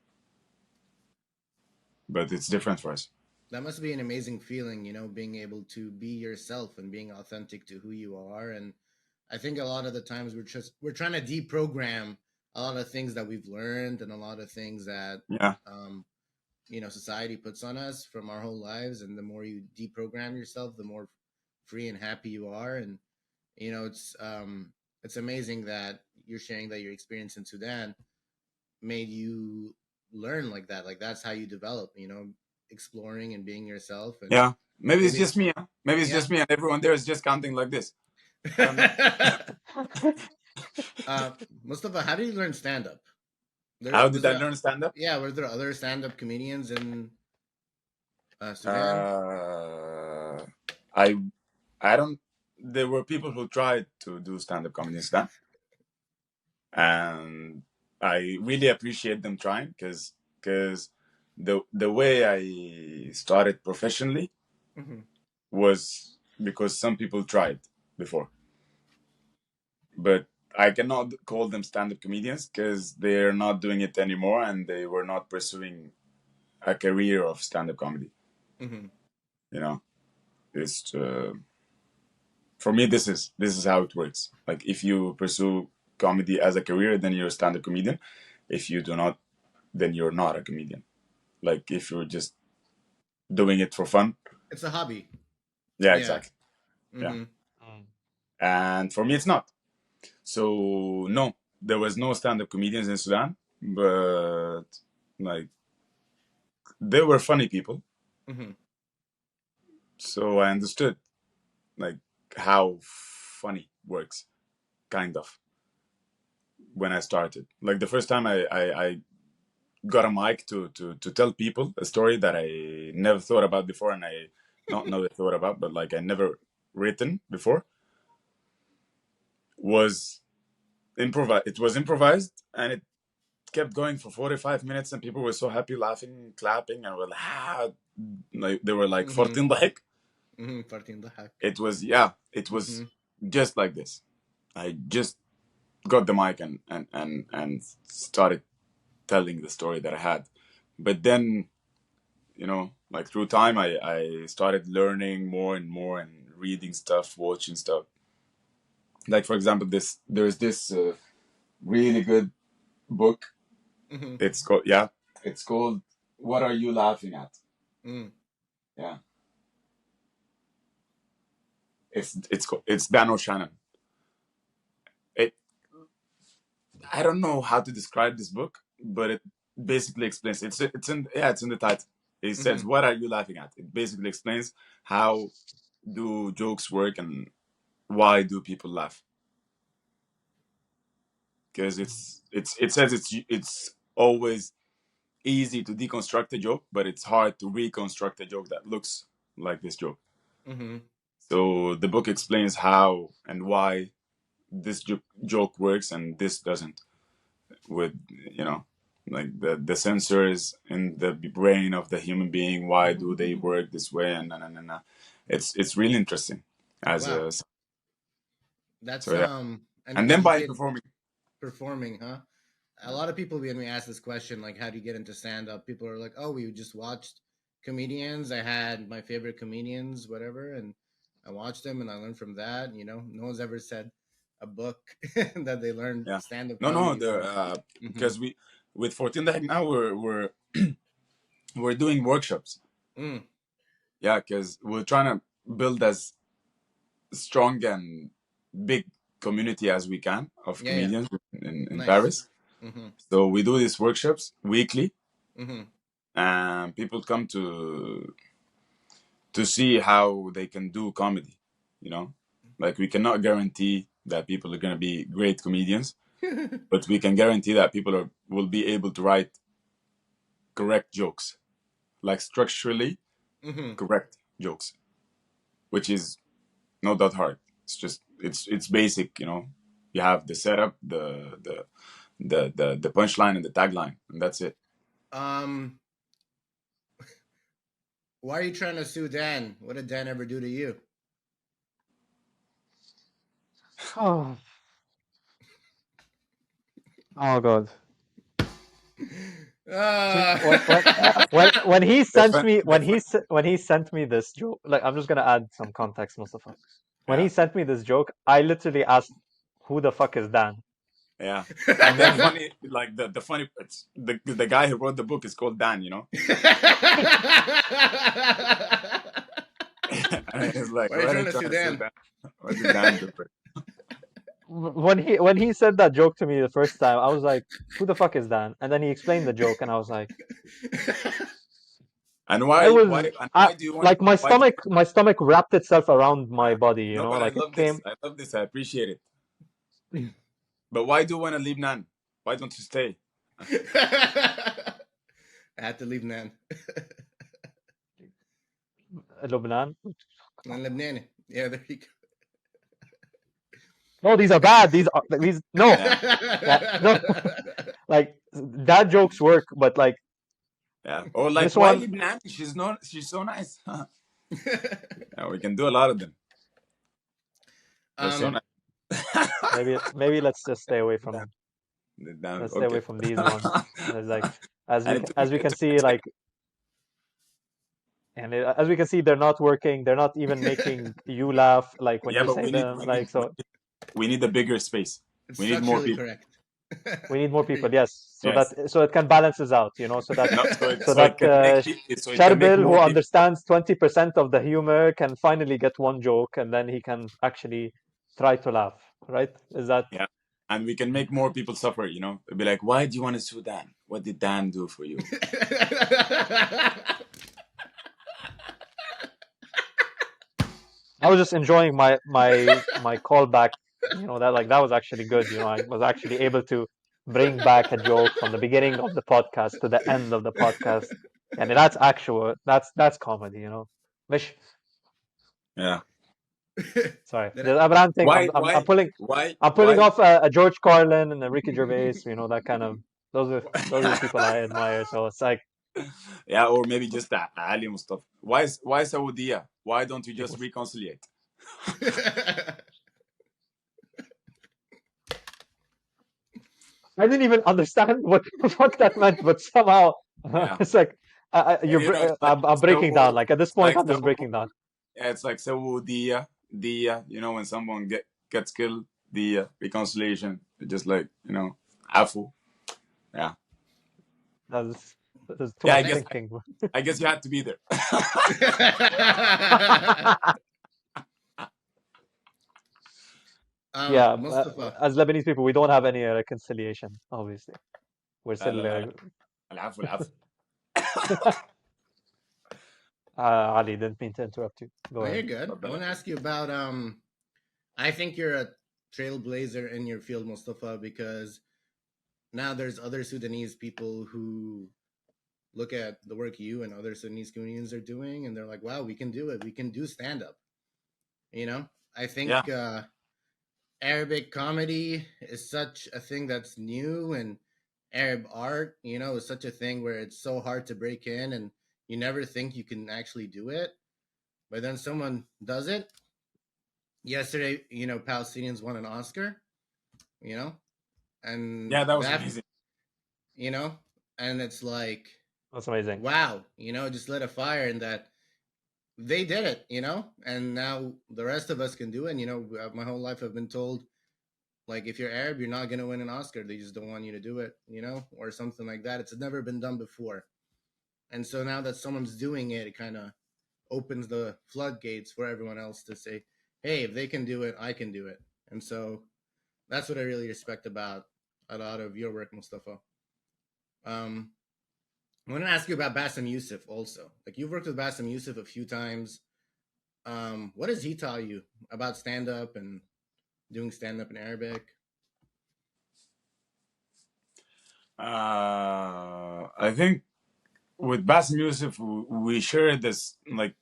But it's different for us. That must be an amazing feeling, being able to be yourself and being authentic to who you are. And I think a lot of the times we're trying to deprogram a lot of things that we've learned and a lot of things that Yeah, society puts on us from our whole lives. And the more you deprogram yourself, the more free and happy you are. And it's amazing that you're sharing that your experience in Sudan made you learn like that. Like that's how you develop, exploring and being yourself. And yeah. Maybe it's maybe just me. Huh? Maybe it's yeah. just me, and everyone there is just counting like this. I don't know. Mustafa, how did you learn stand up? How did I learn stand up? Yeah, were there other stand up comedians in Sudan? I I don't. There were people who tried to do stand up comedy in Sudan, and I really appreciate them trying because the way I started professionally Mm-hmm. was because some people tried before, but I cannot call them stand up comedians because they're not doing it anymore and they were not pursuing a career of stand up comedy. Mm-hmm. You know, it's for me, this is how it works. Like if you pursue comedy as a career, then you're a stand-up comedian. If you do not, then you're not a comedian. Like if you're just doing it for fun. It's a hobby. Yeah, Yeah. exactly. Yeah. Mm-hmm. And for me, it's not. So no, there was no stand-up comedians in Sudan, but like they were funny people. Mm-hmm. So I understood like how funny works, kind of, when I started. Like the first time I got a mic to tell people a story that I never thought about before, and I not never thought about, but like I never written before, was improvised. It was improvised, and it kept going for 45 minutes, and people were so happy, laughing, clapping, and were like they were like Mm-hmm. 14 like. Mm-hmm. Farting the heck. It was, yeah, it was just like this. I just got the mic and started telling the story that I had. But then, like through time, I started learning more and more and reading stuff, watching stuff. Like for example, there's this really good book. Mm-hmm. It's called "What Are You Laughing At?" Mm. Yeah, it's Dan O'Shannon. It I don't know how to describe this book, but it basically explains. It's in the title. It says, "What are you laughing at?" It basically explains how do jokes work and why do people laugh. Because it says it's always easy to deconstruct a joke, but it's hard to reconstruct a joke that looks like this joke. Mm-hmm. So the book explains how and why this joke works and this doesn't. With like the sensors in the brain of the human being, why do they work this way, and it's really interesting as Wow. a That's so yeah. and And then you by did performing, huh? A lot of people, when we ask this question, like, how do you get into stand up? People are like, oh, we just watched comedians. I had my favorite comedians, whatever, and I watched them and I learned from that. No one's ever said a book that they learned yeah, stand up no, comedy the from. Mm-hmm. because we with 14 Dag now we're doing workshops. Mm. Yeah, because we're trying to build as strong and big community as we can of Yeah, yeah. comedians in Nice. Paris. Mm-hmm. So we do these workshops weekly, Mm-hmm. and people come to see how they can do comedy. Like we cannot guarantee that people are going to be great comedians, but we can guarantee that people will be able to write correct jokes, like structurally Mm-hmm. correct jokes, which is not that hard. It's basic. You have the setup, the punchline, and the tagline, and that's it. Um, why are you trying to sue Dan? What did Dan ever do to you? Oh, oh God. See, when when when he sent Defend, me defend. when he sent me this joke, like I'm just gonna add some context, Mustafa. When Yeah, he sent me this joke, I literally asked, "Who the fuck is Dan?" yeah. And then funny, like the funny, it's the guy who wrote the book is called Dan. And it's like, Why are you why are trying you to trying sue to sue Dan? Dan? What did Dan do? When he said that joke to me the first time, I was like, "Who the fuck is Dan?" And then he explained the joke, and I was like, And I why was why and I why do you want like why do my stomach wrapped itself around my body, no, but I like it love this. came. I love this. I appreciate it. But why do you want to leave Nan? Why don't you stay? I had to leave Nan. Lebanon. Nan Lebanon. Yeah, there you No, these are bad. These no. Yeah, No. Like dad jokes work, but like yeah. Or like, this why one, leave Nan? She's so nice. Yeah, we can do a lot of them. They're so um, nice. maybe let's just stay away from let's stay away Okay. from these ones. There's like And it took me, as we it can took me see, a second. like And as we can see, they're not working. They're not even making you laugh, like when Yeah, you but say them. Like so, we need a bigger space. It's We need more structurally people. correct. we need more people. Yes, so Yes. it can balances out. So that No, so so it that can make so it can make Sharbil, who more people. understands 20% of the humor, can finally get one joke, and then he can actually try to laugh. Right? Is that? Yeah. And we can make more people suffer, It'd be like, why do you want to sue Dan? What did Dan do for you? I was just enjoying my callback. That was actually good. I was actually able to bring back a joke from the beginning of the podcast to the end of the podcast, and that's comedy. Mish, Yeah. sorry, Did I- I'm ranting. Why I'm why pulling why I'm pulling why off a George Carlin and a Ricky Gervais. That kind of those are the people I admire. So it's like Yeah, or maybe just Ali Mustafa. Why Saudiya? Why don't you it just was. reconciliate? I didn't even understand what what that meant, but somehow Yeah. it's like It's like I'm breaking down. so Like at this it's point, like I'm just so breaking down. yeah, it's like Saudiya, Diya, when someone gets killed, Diya, reconciliation. Just like, Afu. Yeah. That's there's too Yeah, I much guess thinking. I guess you had to be there. Yeah, Mustafa. as Lebanese people, we don't have any reconciliation. Obviously, we're لا still. لا لا لا العفو العفو. Ali, didn't mean to interrupt you. Go Oh, you're ahead. good. I اتفضل want to يا ask you about I think you're a trailblazer in your field, Mustafa, because now there's other Sudanese people who look at the work you and other Sudanese comedians are doing, and they're like, "Wow, we can do it. We can do stand up." I Yeah, think Arabic comedy is such a thing that's new, and Arab art, is such a thing where it's so hard to break in, and you never think you can actually do it, but then someone does it. Yesterday, Palestinians won an Oscar, you know, and yeah, that was that, amazing. you know, and it's like, That's amazing. wow, just lit a fire in that they did it, and now the rest of us can do it. And, my whole life I've been told, like, if you're Arab, you're not going to win an Oscar. They just don't want you to do it, or something like that. It's never been done before. And so now that someone's doing it, it kind of opens the floodgates for everyone else to say, hey, if they can do it, I can do it. And so that's what I really respect about a lot of your work, Mustafa. I want to ask you about Bassem Youssef also. Like, you've worked with Bassem Youssef a few times. What has he taught you about stand up and doing stand up in Arabic? I think with Bassem Youssef, we share this, like,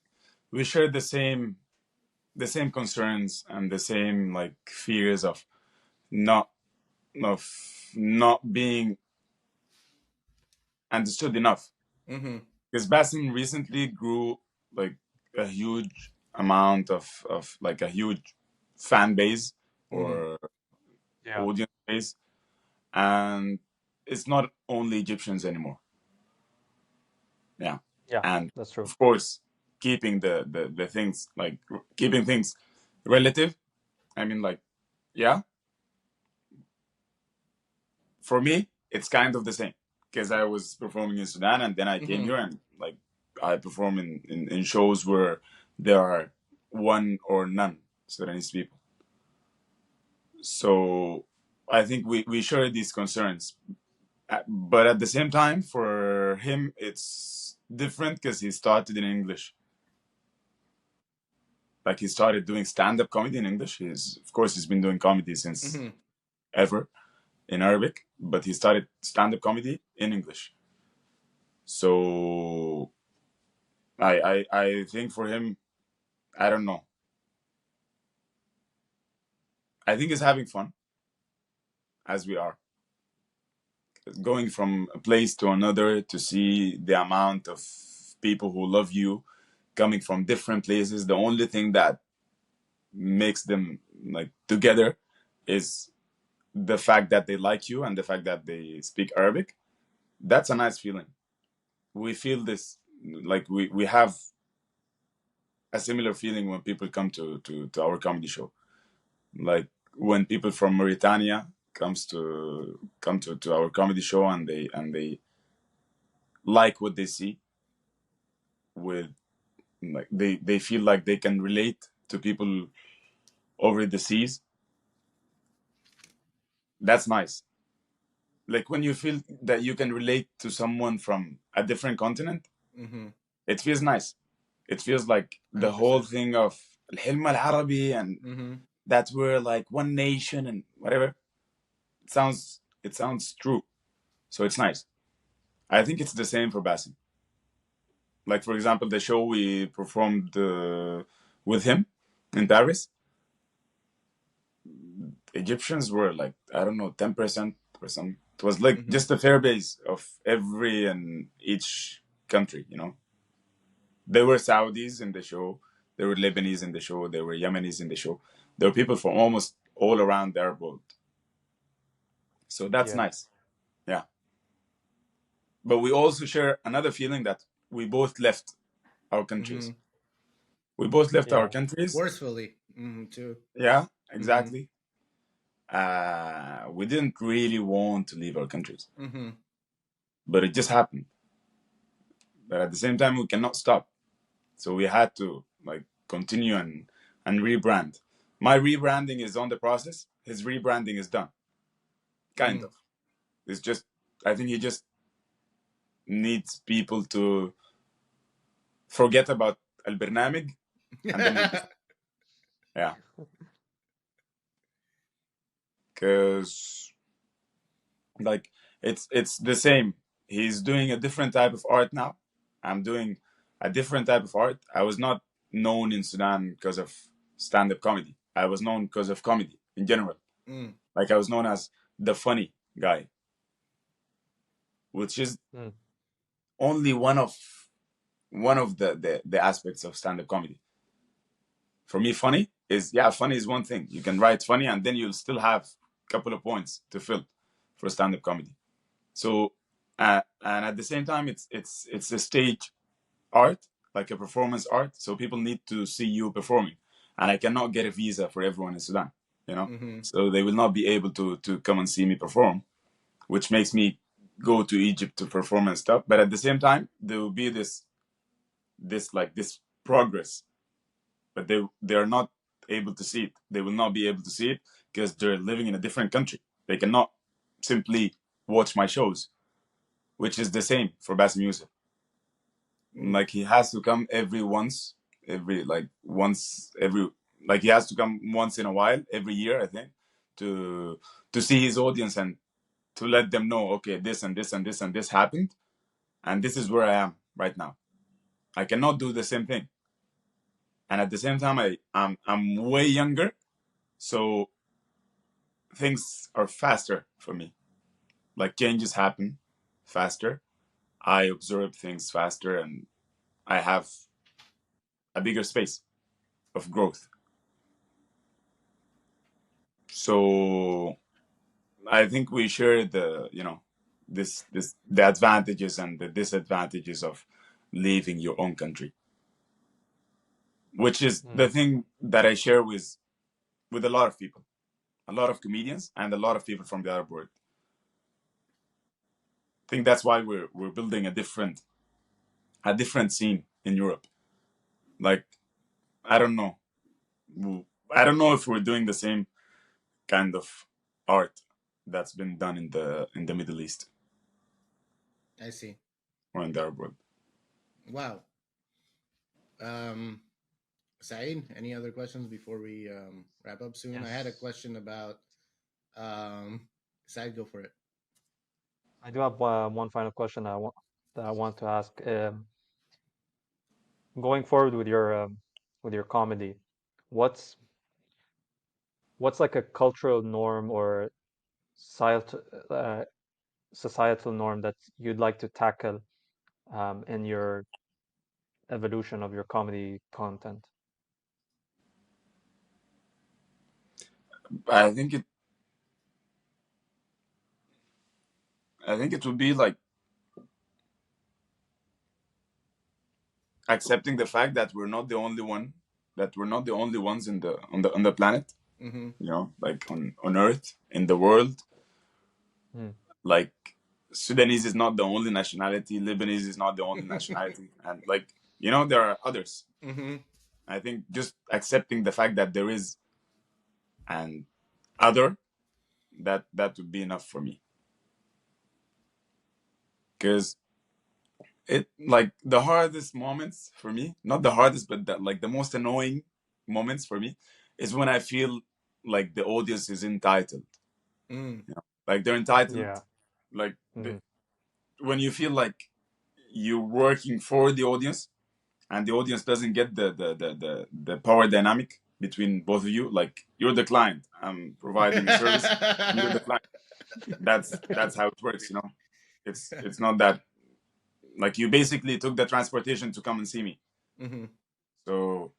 we share the same concerns and the same, like, fears not of not being understood enough. Mm-hmm. Because Bassem recently grew, like, a huge amount of like a huge fan base Mm-hmm. or Yeah, audience base, and it's not only Egyptians anymore. Yeah. yeah, And that's true. of course, keeping the things, like, keeping things relative. I mean, like, yeah, for me it's kind of the same, because I was performing in Sudan and then I came Mm-hmm. here, and, like, I perform in shows where there are one or none Sudanese people. So I think we share these concerns. But at the same time, for him, it's different because he started in English. Like, he started doing stand-up comedy in English. Of course, he's been doing comedy since Mm-hmm. ever in Arabic, but he started stand-up comedy in English. So I think for him, I don't know. I think he's having fun, as we are, going from a place to another to see the amount of people who love you coming from different places. The only thing that makes them, like, together is the fact that they like you and the fact that they speak Arabic. That's a nice feeling. We feel this, like, we have a similar feeling when people come to our comedy show. Like when people from Mauritania come to our comedy show, and they like what they see, with like they feel like they can relate to people over the seas. That's nice. Like when you feel that you can relate to someone from a different continent, Mm-hmm. it feels nice. It feels like the whole 100%. thing of الحلم العربي, and Mm-hmm. that we're like one nation and whatever. It sounds true. So it's nice. I think it's the same for Basim. Like for example, the show we performed with him in Paris, Egyptians were like, I don't know, 10% or something. It was like Mm-hmm. just a fair base of every and each country, you know. There were Saudis in the show, there were Lebanese in the show, there were Yemenis in the show. There were people from almost all around the Arab world. So that's Yeah. nice. Yeah. But we also share another feeling that we both left our Mm-hmm. countries. We both left our Yeah. countries. Forcefully. Mm-hmm. Too. Yeah, Mm-hmm. exactly. We didn't really want to leave our countries, Mm-hmm. but it just happened. But at the same time, we cannot stop. So we had to like continue and rebrand. My rebranding is on the process. His rebranding is done. Kind Mm. of. It's just, I think he just needs people to forget about Al Bernamig, and then we'll be, yeah. Because like it's the same. He's doing a different type of art now. I'm doing a different type of art. I was not known in Sudan because of stand-up comedy. I was known because of comedy in general. Mm. Like I was known as the funny guy, which is Mm. only one of the aspects of stand-up comedy. For me, funny is one thing. You can write funny, and then you'll still have a couple of points to fill for stand-up comedy. So, and at the same time, it's a stage art, like a performance art. So people need to see you performing, and I cannot get a visa for everyone in Sudan, you know. Mm-hmm. So they will not be able to come and see me perform, which makes me go to Egypt to perform and stuff. But at the same time, there will be this progress, but they are not able to see it. They will not be able to see it because they're living in a different country. They cannot simply watch my shows, which is the same for Bass Music. Mm. Like he has to come every like he has to come once in a while every year, I think, to to see his audience and to let them know, okay, this and this and this and this happened, and this is where I am right now. I cannot do the same thing, and at the same time, I'm way younger, so things are faster for me. Like changes happen faster. I observe things faster, and I have a bigger space of growth. So I think we share the advantages and the disadvantages of leaving your own country, which is the Mm. thing that I share with a lot of people, a lot of comedians, and a lot of people from the Arab world. I think that's why we're building a different scene in Europe. Like I don't know, I don't know if we're doing the same kind of art that's been done in the Middle East I see. or in the Arab world. Wow. Um, Saeed, any other questions before we wrap up soon? I had a Yes. question about Saeed, go for it. I do have one final question that I want to ask. Going forward with your comedy, what's what's like a cultural norm or societal uh, societal norm that you'd like to tackle in your evolution of your comedy content? I think it I think it would be like accepting the fact that we're not the only ones in on the planet. Mm-hmm. You know, like on Earth, in the world. Mm. Like Sudanese is not the only nationality. Lebanese is not the only nationality, and like you know, there are others. Mm-hmm. I think just accepting the fact that there is an other, that would be enough for me. Because it like the hardest moments for me, not the hardest, but that like the most annoying moments for me is when I feel like the audience is entitled. Mm. You know? Like they're entitled. Yeah. Like Mm. when you feel like you're working for the audience and the audience doesn't get the power dynamic between both of you. Like you're the client, I'm providing a service, and you're the client. That's how it works. You know, it's not that like you basically took the transportation to come and see me. Mm-hmm. So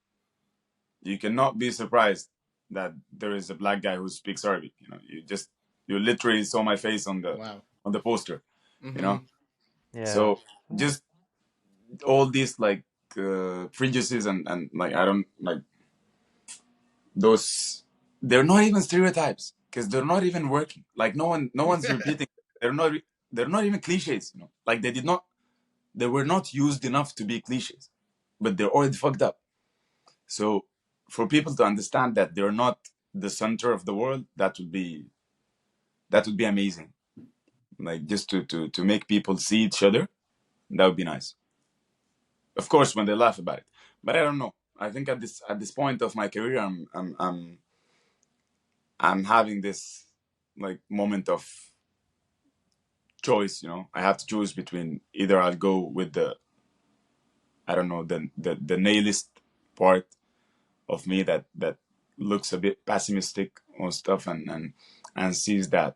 you cannot be surprised that there is a black guy who speaks Arabic. You know, you literally saw my face Wow. on the poster. You Mm-hmm. know, Yeah. so just all these like prejudices and like I don't like those. They're not even stereotypes because they're not even working. Like no one's repeating. They're not. They're not even cliches. You know, like they were not used enough to be cliches, but they're already fucked up. So for people to understand that they're not the center of the world, that would be amazing. Like just to make people see each other, that would be nice. Of course, when they laugh about it, but I don't know. I think at this point of my career, I'm having this like moment of choice. You know, I have to choose between either I'll go with the I don't know the nihilist part of me that looks a bit pessimistic on stuff and sees that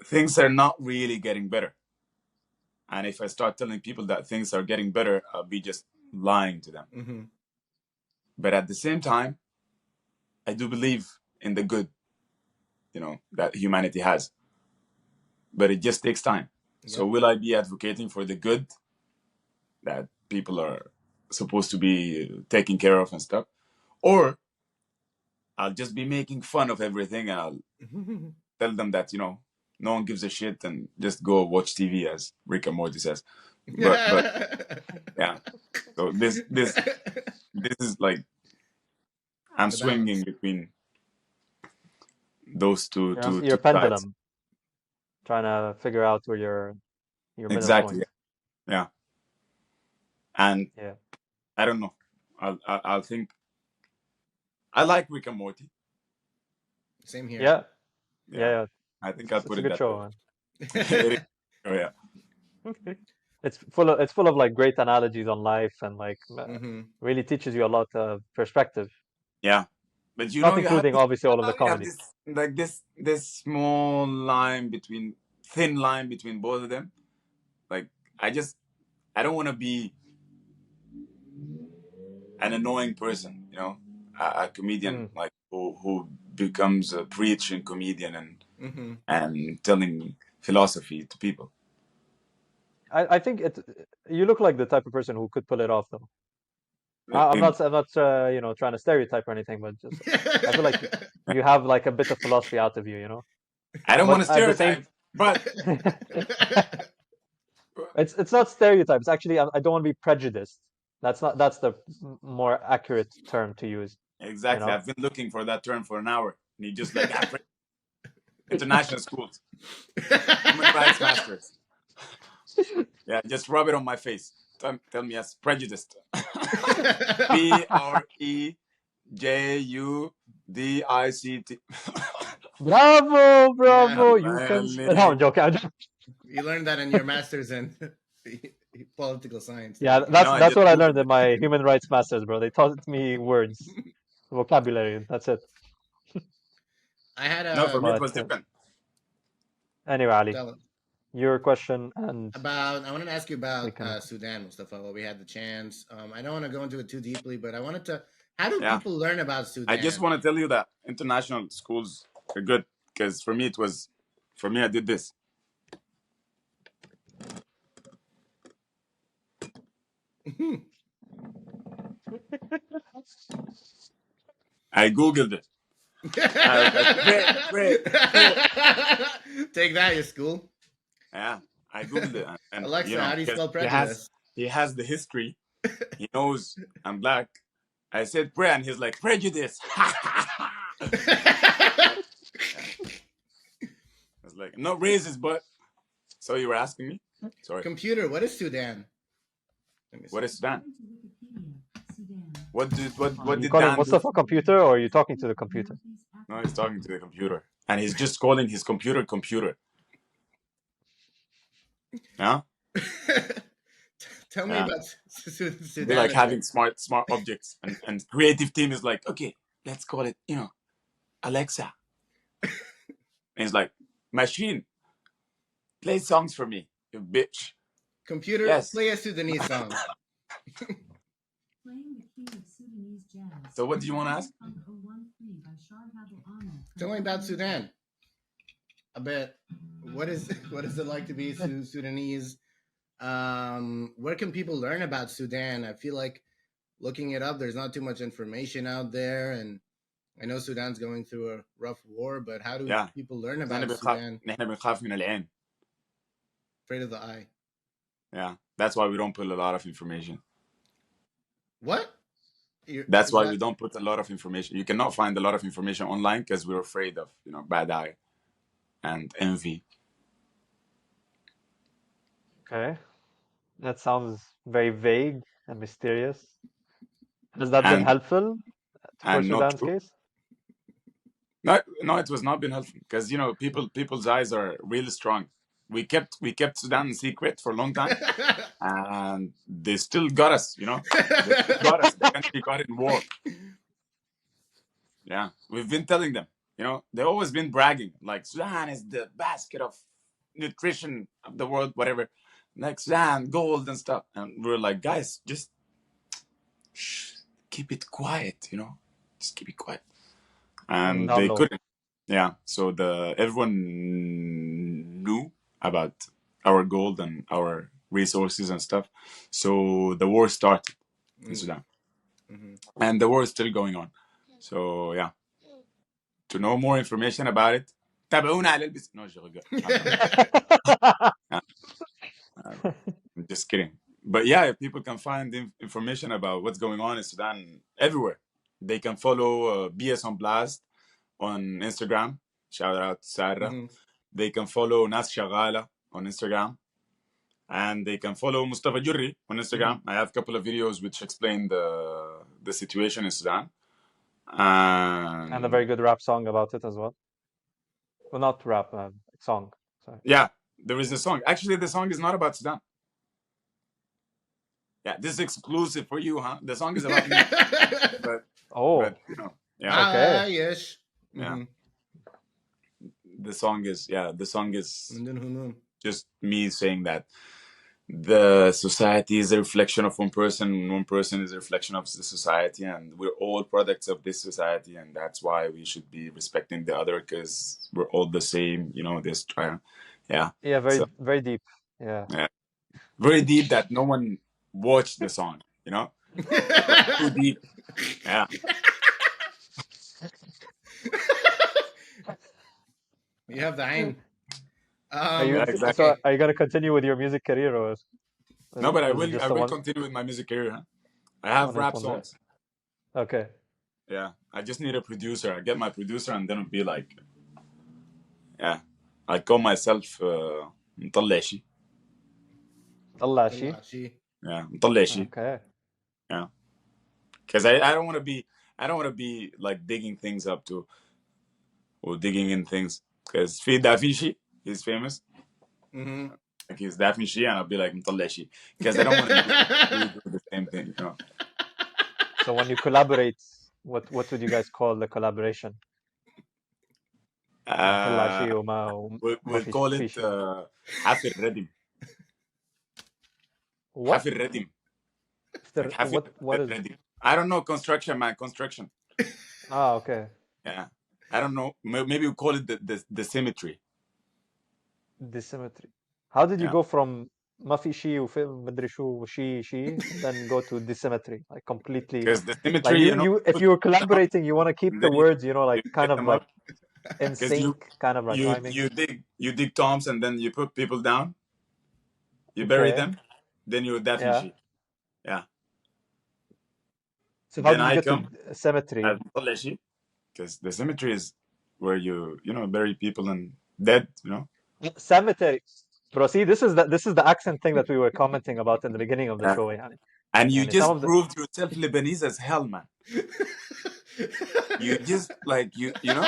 things are not really getting better. And if I start telling people that things are getting better, I'll be just lying to them. Mm-hmm. But at the same time, I do believe in the good, you know, that humanity has. But it just takes time. So Yep. will I be advocating for the good that people are supposed to be taken care of and stuff? Or I'll just be making fun of everything and I'll tell them that, you know, no one gives a shit and just go watch TV as Rick and Morty says. But yeah. So this is like I'm The swinging balance. between those Your two sides. pendulum, trying to figure out where your middle Exactly. point. Yeah. And Yeah. I don't know. I'll think I like Rick and Morty. Same here. Yeah. Yeah. Yeah. Yeah. I think I'll It's put a it good that way. show, man. It is. Oh yeah. Okay. It's full of like great analogies on life and like Mm-hmm. really teaches you a lot of perspective. Yeah. But you know Not you have including this obviously all of the you have comedy. this like this small line between thin line between both of them. Like I just I don't want to be an annoying person, you know, a comedian Mm. like who becomes a preaching comedian Mm-hmm. and telling philosophy to people. I think you look like the type of person who could pull it off though. And I'm not trying to stereotype or anything, but just I feel like you have like a bit of philosophy out of you, you know. I don't want But to at the same, stereotype, but it's not stereotype. It's actually I don't want to be prejudiced. That's the more accurate term to use, you exactly, know. I've been looking for that term for an hour. And he just like international schools, human rights masters. Yeah, just rub it on my face. Tell me as prejudiced. PREJUDICT. Bravo, Yeah. bravo! You can. No, I'm joking. I'm joking. You learned that in your master's in political science. Yeah, Thank you. that's No, I that's just what I learned googled in it. my human rights masters, bro. They taught me words, vocabulary. That's it. I had No, for a me it But was different. anyway, Ali, tell your question, and about. I wanted to ask you we about can. Sudan, Mustafa. While we had the chance, I don't want to go into it too deeply, but I wanted to. How do Yeah, people learn about I just Sudan? want to tell you that international schools are good because for me it was, for me I did this. I googled it. I was like, pray. Take that, your school. Yeah, I googled it, and Alexa, how do you because spell prejudice? he has the history. He knows I'm black. I said pray, and he's like prejudice. Yeah. I was like, not racist, but so you were asking me? Sorry. Computer, what is Sudan? Let me see. What is Sudan? What You did calling Dan do? Mustafa computer or are you talking to the computer? No, he's talking to the computer, and he's just calling his computer. Yeah, Tell me yeah. about They Sudan. like having smart objects, and creative team is like, okay, let's call it, Alexa. And he's like, machine, play songs for me, you bitch. Computer, Yes. play a Sudanese song. So what do you want to ask? Tell me about Sudan. A bit. What is it like to be Sudanese? Where can people learn about Sudan? I feel like looking it up, there's not too much information out there, and I know Sudan's going through a rough war, but how do people learn about Sudan? نحن بنخاف من العين. Afraid of the eye. Yeah, that's why we don't put a lot of information. What? That's why we don't put a lot of information. You cannot find a lot of information online because we're afraid of, bad eye and envy. Okay. That sounds very vague and mysterious. Has that been helpful for Sudan's case? No, it was not been helpful because people's eyes are really strong. We kept Sudan in secret for a long time, and they still got us. They still got us. The country got in war. Yeah, we've been telling them. They've always been bragging like Sudan is the basket of nutrition of the world, whatever. Like Sudan, gold and stuff, and we're like, guys, just keep it quiet. Just keep it quiet. And they couldn't. Yeah, so everyone knew about our gold and our resources and stuff. So the war started in Sudan, and the war is still going on. So yeah, to know more information about it, تابعونا على البس. No, I'm just kidding. But yeah, people can find information about what's going on in Sudan everywhere. They can follow BS on Blast on Instagram. Shout out to Sarah. They can follow Nas Shagala on Instagram. And they can follow Mustafa Jorry on Instagram. I have a couple of videos which explain the situation in Sudan. And a very good rap song about it as well. Well, not rap, song. Sorry. Yeah, there is a song. Actually, the song is not about Sudan. Yeah, this is exclusive for you, huh? The song is about me. But yeah. Okay. Yes. Yeah. The song is just me saying that the society is a reflection of one person, and one person is a reflection of the society, and we're all products of this society, and that's why we should be respecting the other because we're all the same. This try. Yeah. Yeah, very deep. Yeah. Very deep that no one watched the song. Too deep. Yeah. You have the aim. Exactly. So are you gonna continue with your music career, or? No, but I will continue with my music career. Huh? I have rap songs. Okay. Yeah, I just need a producer. I get my producer, and then it'll be like, yeah, I call myself مطلاشي. مطلاشي. Yeah, مطلاشي. Okay. Yeah, because I don't want to be like digging things up too, or digging in things. Because في دافنشي, he's famous. Like he's دافنشي, and I'll be like مطلاشي, because I don't want to do the same thing. So when you collaborate, what would you guys call the collaboration? We'll call it حفل ردم. What? حفل ردم. What is? I don't know. Construction, man. Construction. Okay. Yeah, I don't know. Maybe we call it the symmetry. The symmetry. How did you go from ما في شيء وفيلم مدري شو شيء and then go to dissymmetry, like completely, Because the like symmetry, you know, you if you're them up, collaborating, you want to keep and the then words, you know, like you kind get of them like up. in Because sync, kind of like rhyming. you dig tombs, and then you put people down, you bury Okay, them, then you dafn yeah. شيء. Yeah. So how Then did you I get to come symmetry? as طلع شيء, because the symmetry is where you know bury people and dead, you know. Cemetery. Bro, see, this is the accent thing that we were commenting about in the beginning of the Yeah. show. يعني. And you يعني some just of the proved yourself Lebanese as hell, man. You just like you know,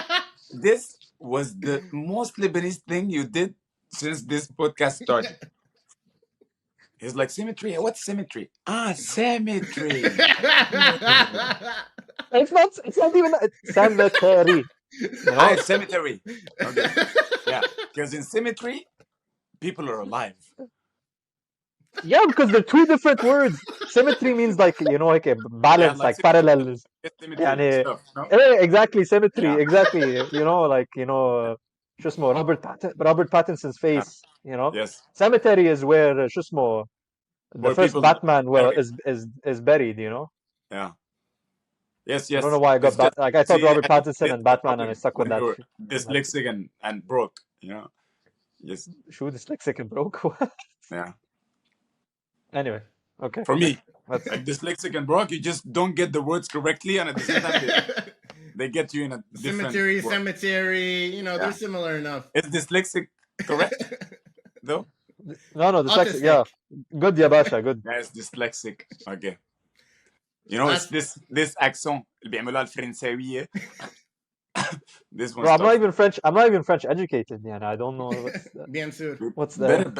this was the most Lebanese thing you did since this podcast started. He's like, symmetry. What's symmetry? Ah, symmetry. Oh. it's not even that. It's cemetery. You Ah, know? it's cemetery. Okay. Yeah. Because in symmetry, people are alive. Yeah, because they're two different words. Symmetry means like, you know, like a Yeah, balance, like like symmetry, parallels. symmetry يعني stuff, no? exactly symmetry, Yeah. exactly. You know, like, you know, شو اسمه Robert Pattinson's Yeah. face, you know? Yes. Cemetery is where شو اسمه the Where first people Batman buried. is buried, you know? Yeah. Yes, I don't know yes. why I got It's just like I thought see Robert any Pattinson this and the Batman and I problem stuck with when that. you're That dyslexic and broke, you know? Yes. shoe dyslexic and broke. Yeah. Anyway, okay. For me, That's like dyslexic and broke, you just don't get the words correctly, and at the same time they get you in a different Cemetery, word. cemetery, you know, they're Yeah. similar enough. Is dyslexic correct though? no dyslexic. Autistic. Yeah, good, yeah, Basha, good. Yeah, it's dyslexic. Okay. You know, it's Last, this accent اللي بيعملوها الفرنساوية. This Bro, one's I'm not tough. even French. I'm not even French educated. Yeah, I don't know bien sûr. what's the. Better,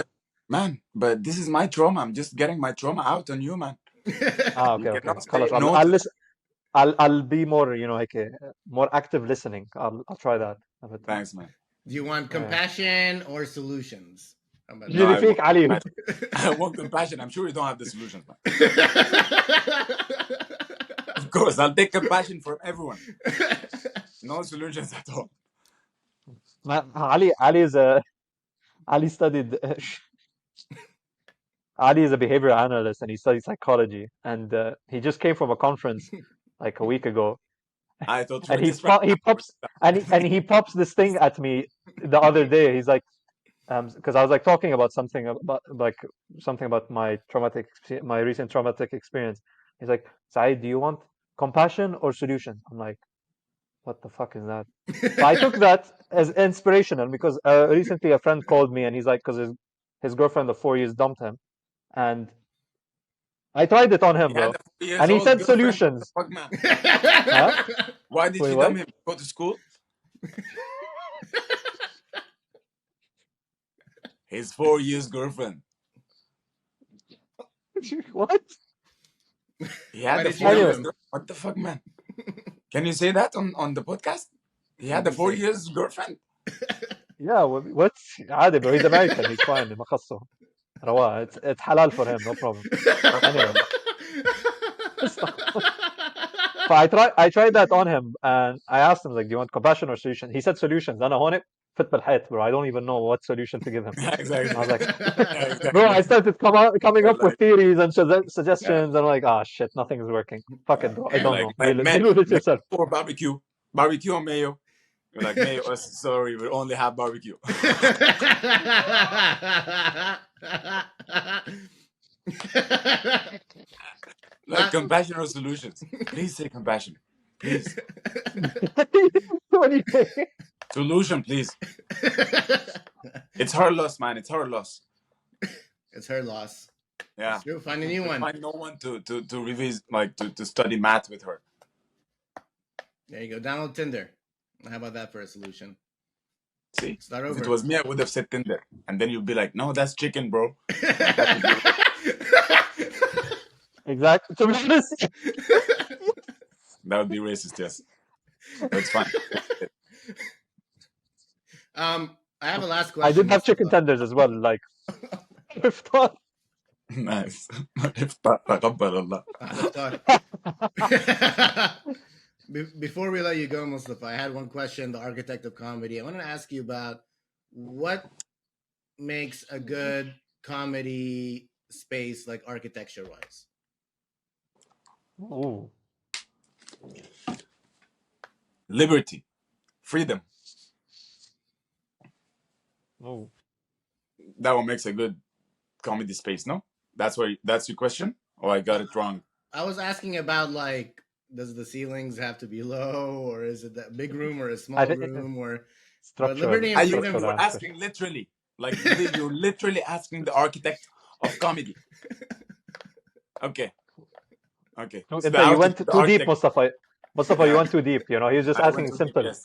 man. But this is my trauma. I'm just getting my trauma out on you, man. You Okay, okay. cannot say خلاص, no I'll to that. listen. I'll be more, you know, like more active listening. I'll try that. Thanks, man. Do you want Yeah. compassion or solutions? How about No, جيلي I want فيك علي. compassion. I want compassion. I'm sure you don't have the solutions, man. that? Of course, I'll take compassion from everyone. No solutions at all. Ali is a Ali studied Ali is a behavior analyst and he studied psychology and he just came from a conference like a week ago I thought you and were just right he now. pops and he pops this thing at me the other day. He's like, because I was like talking about something about like something about my recent traumatic experience. He's like, Saeed, do you want compassion or solution? I'm like, what the fuck is that? So I took that as inspirational because recently a friend called me and he's like, because his girlfriend of 4 years dumped him, and I tried it on him, He had bro, a 4 years and he old said girlfriend. What the solutions. fuck, man? Huh? Why did Wait, she dump what? him? Go to school? His 4 years girlfriend. What? He Why had a did you four dump Anyway, years him? girl. What the fuck, man? Can you say that on the podcast? He You had a can four say. years girlfriend. yeah, what? عادي, bro. He's American. He's fine. ما خصه. رواق. It's halal for him. No problem. Anyway, so I tried that on him, and I asked him like, "Do you want compassion or solution?" He said solutions. أنا هون fit بالحيط, bro. I don't even know what solution to give him. Yeah, And I exactly. was like, Yeah, bro, exactly. I started coming You're up with like, theories and yeah, suggestions. And I'm like, ah, shit, nothing is working. Fuck it, bro. I you're don't like, know. Deal with it mayo yourself. or barbecue, barbecue or mayo. You're like, mayo. Sorry, we only have barbecue. Like compassion or solutions. Please say compassion. Please. What do you think? Solution, please. It's her loss, man. It's her loss. It's her loss. Yeah. It's true. Find a new one. Find no one to revise, like to study math with her. There you go. Download Tinder. How about that for a solution? See, Start if over. it was me, I would have said Tinder, and then you'd be like, "No, that's chicken, bro." Exactly. To be honest, That would be racist, yes. But it's fine. I have a last I question. did have chicken Mustafa. tenders as well. Like, iftar. Nice. تقبل الله. Before we let you go, Mustafa, I had one question, the architect of comedy. I want to ask you about what makes a good comedy space, like architecture wise? Ooh. Liberty, freedom. Ooh. That one makes a good comedy space, no? That's your question? Or I got it wrong? I was asking about, like, does the ceilings have to be low, or is it that big room or a I small think room, or but structural, liberty and structural You're answer. freedom? asking literally. Like, you're literally asking the architect of comedy. Okay. Okay. No, So you went the too deep, architect. Mustafa. Mustafa, you Yeah, went too deep. You know, he was just I went asking to deep, simple, yes.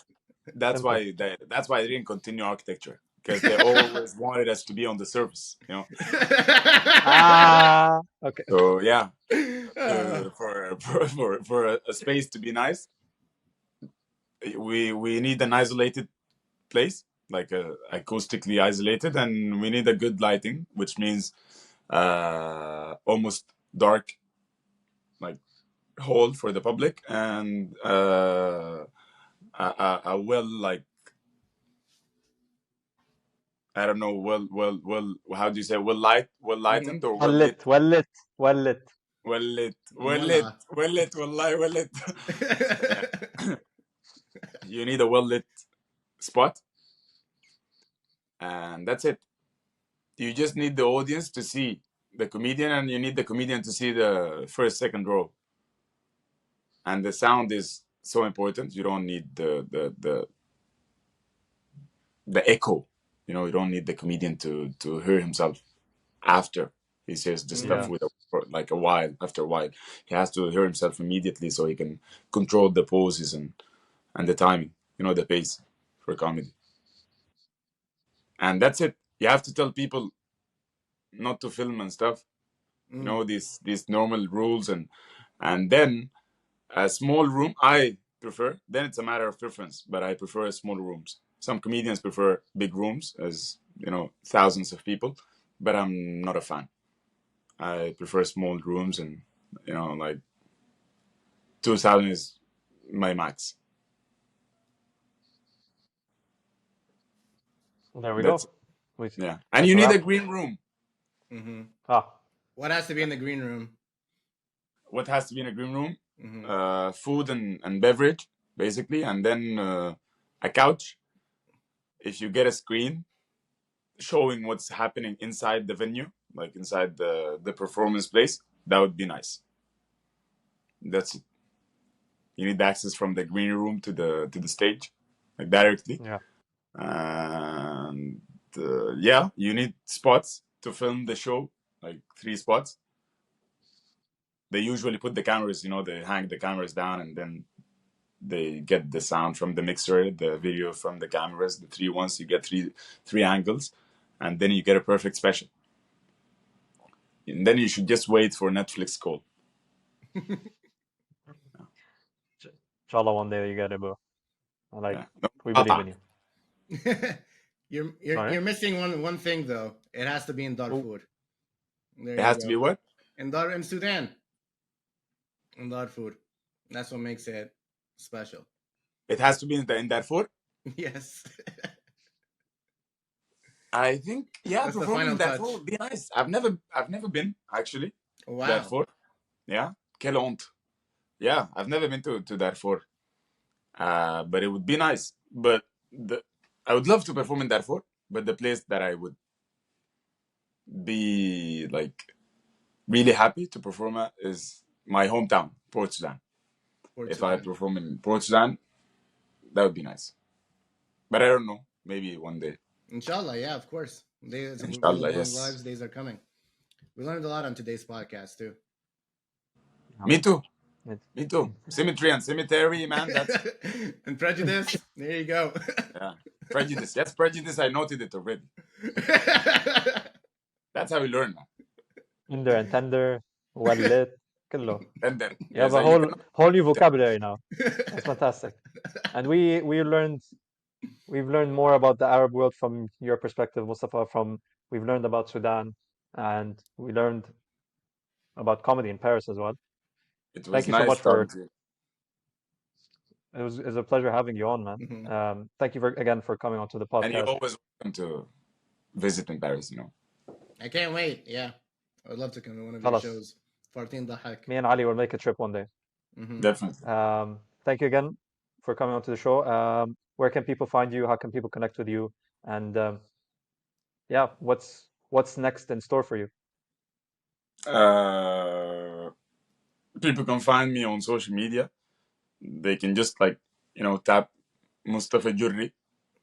That's simple. why I didn't continue architecture. Because they always wanted us to be on the surface, you know. Ah, okay. So yeah, Ah. for a space to be nice, we need an isolated place, like acoustically isolated, and we need a good lighting, which means almost dark, like hall for the public, and a well, like, I don't know, how do you say, well Mhm. lightened or Well well lit, lit, well lit, well lit. Voila. wallahi, well lit. Yeah. You need a well lit spot, and that's it. You just need the audience to see the comedian, and you need the comedian to see the first, second row. And the sound is so important. You don't need the echo. You know, you don't need the comedian to hear himself after he says the stuff Yeah. Mhm. with like a while. After a while, he has to hear himself immediately so he can control the poses and the timing. You know, the pace for comedy. And that's it. You have to tell people not to film and stuff. You Mm. know, these normal rules, and then a small room I prefer. Then it's a matter of preference, but I prefer small rooms. Some comedians prefer big rooms, as you know, thousands of people, but I'm not a fan. I prefer small rooms, and you know, like 2,000 is my max. There we That's go. We, Yeah, and that's you a need a wrap. green room. Mhm. Ah, What has to be in the green room? What has to be in a green room? Mhm. Food and beverage, basically, and then a couch. If you get a screen showing what's happening inside the venue, like inside the performance place, that would be nice. That's it. You need access from the green room to the stage, like directly. yeah. And yeah, you need spots to film the show, like 3 spots. They usually put the cameras, you know, they hang the cameras down, and then they get the sound from the mixer, the video from the cameras, the 3 ones. You get three angles, and then you get a perfect special. And then you should just wait for Netflix call. Inshallah, one day you get it, bro. Like, Yeah. No, we believe in Qatar. you. You're Sorry. missing one thing though. It has to be in Oh, Darfur. There It you has to be go. what? In Sudan. In Darfur. That's what makes it special. It has to be in Darfur. Yes. I think, yeah, That's the performing final in Darfur touch. would be nice. I've never been actually to Wow. Darfur. Yeah, quelle honte. Yeah, I've never been to Darfur. But it would be nice. But I would love to perform in Darfur. But the place that I would be like really happy to perform at is my hometown, Port Sudan. Port If I Sudan. perform in Port Sudan, that would be nice. But I don't know. Maybe one day. Inshallah, yeah, of course. Days Inshallah, of long yes. lives, days are coming. We learned a lot on today's podcast too. Me too. it, Me too. Symmetry and cemetery, man. That's And prejudice. There you go. yeah. Prejudice. Yes, prejudice. I noted it already. That's how we learn, man. Inder and tender, well lit, كله. And then, You have yes, a you cannot. whole new vocabulary now. That's fantastic. And we've learned more about the Arab world from your perspective, Mustafa. We've learned about Sudan, and we learned about comedy in Paris as well. It Thank was you so nice much talking for to you. it was a pleasure having you on, man. Mhm. Thank you again for coming onto the And you're podcast. always welcome to visit in Paris, you know. I can't wait. Yeah, I would love to come to one of your خلاص. shows. Fartin Dahak. Me and Ali will make a trip one day. Definitely. Thank you again for coming onto the show. Where can people find you? How can people connect with you? And yeah, what's next in store for you? People can find me on social media. They can just like, tap Mustafa Jorry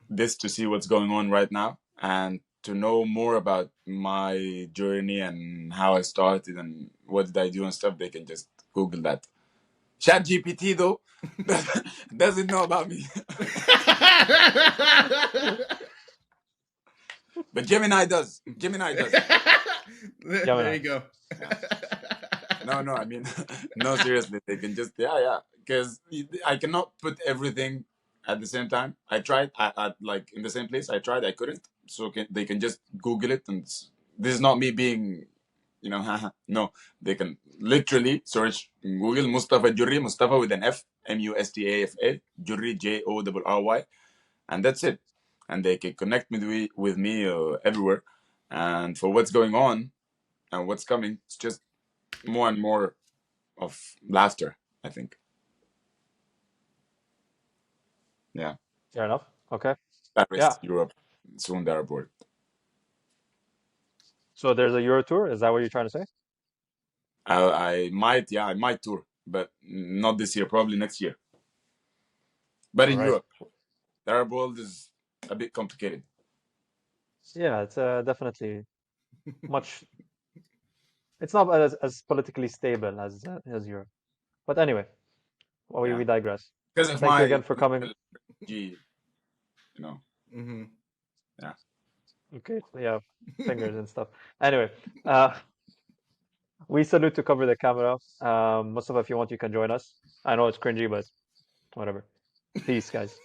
this to see what's going on right now, and to know more about my journey and how I started and what did I do and stuff. They can just Google that. Chat GPT though doesn't know about me. But Gemini does. Gemini does. There you go. Yeah. No, I mean, no, seriously, they can just, yeah, because I cannot put everything at the same time. I tried, like in the same place. I tried, I couldn't. So they can just Google it, and this is not me being, no, they can literally search in Google Mustafa Jorry, Mustafa with an F, Mustafa, Jorry, Jorry, and that's it. And they can connect with me everywhere. And for what's going on and what's coming, it's just more and more of laughter, I think. Yeah. Fair enough. Okay. Yeah. Paris, Europe, soon they're aboard. So there's a Euro tour. Is that what you're trying to say? I might tour, but not this year, probably next year. But All in right. Europe, the Arab world is a bit complicated. Yeah, it's definitely much. It's not as politically stable as Europe. But anyway, well, we Yeah. digress. Because of Thank you my again for coming. refugee, you know. Mm-hmm. Yeah. Okay, yeah, fingers and stuff. Anyway, we salute to cover the camera. Mustafa, if you want, you can join us. I know it's cringy, but whatever. Peace, guys.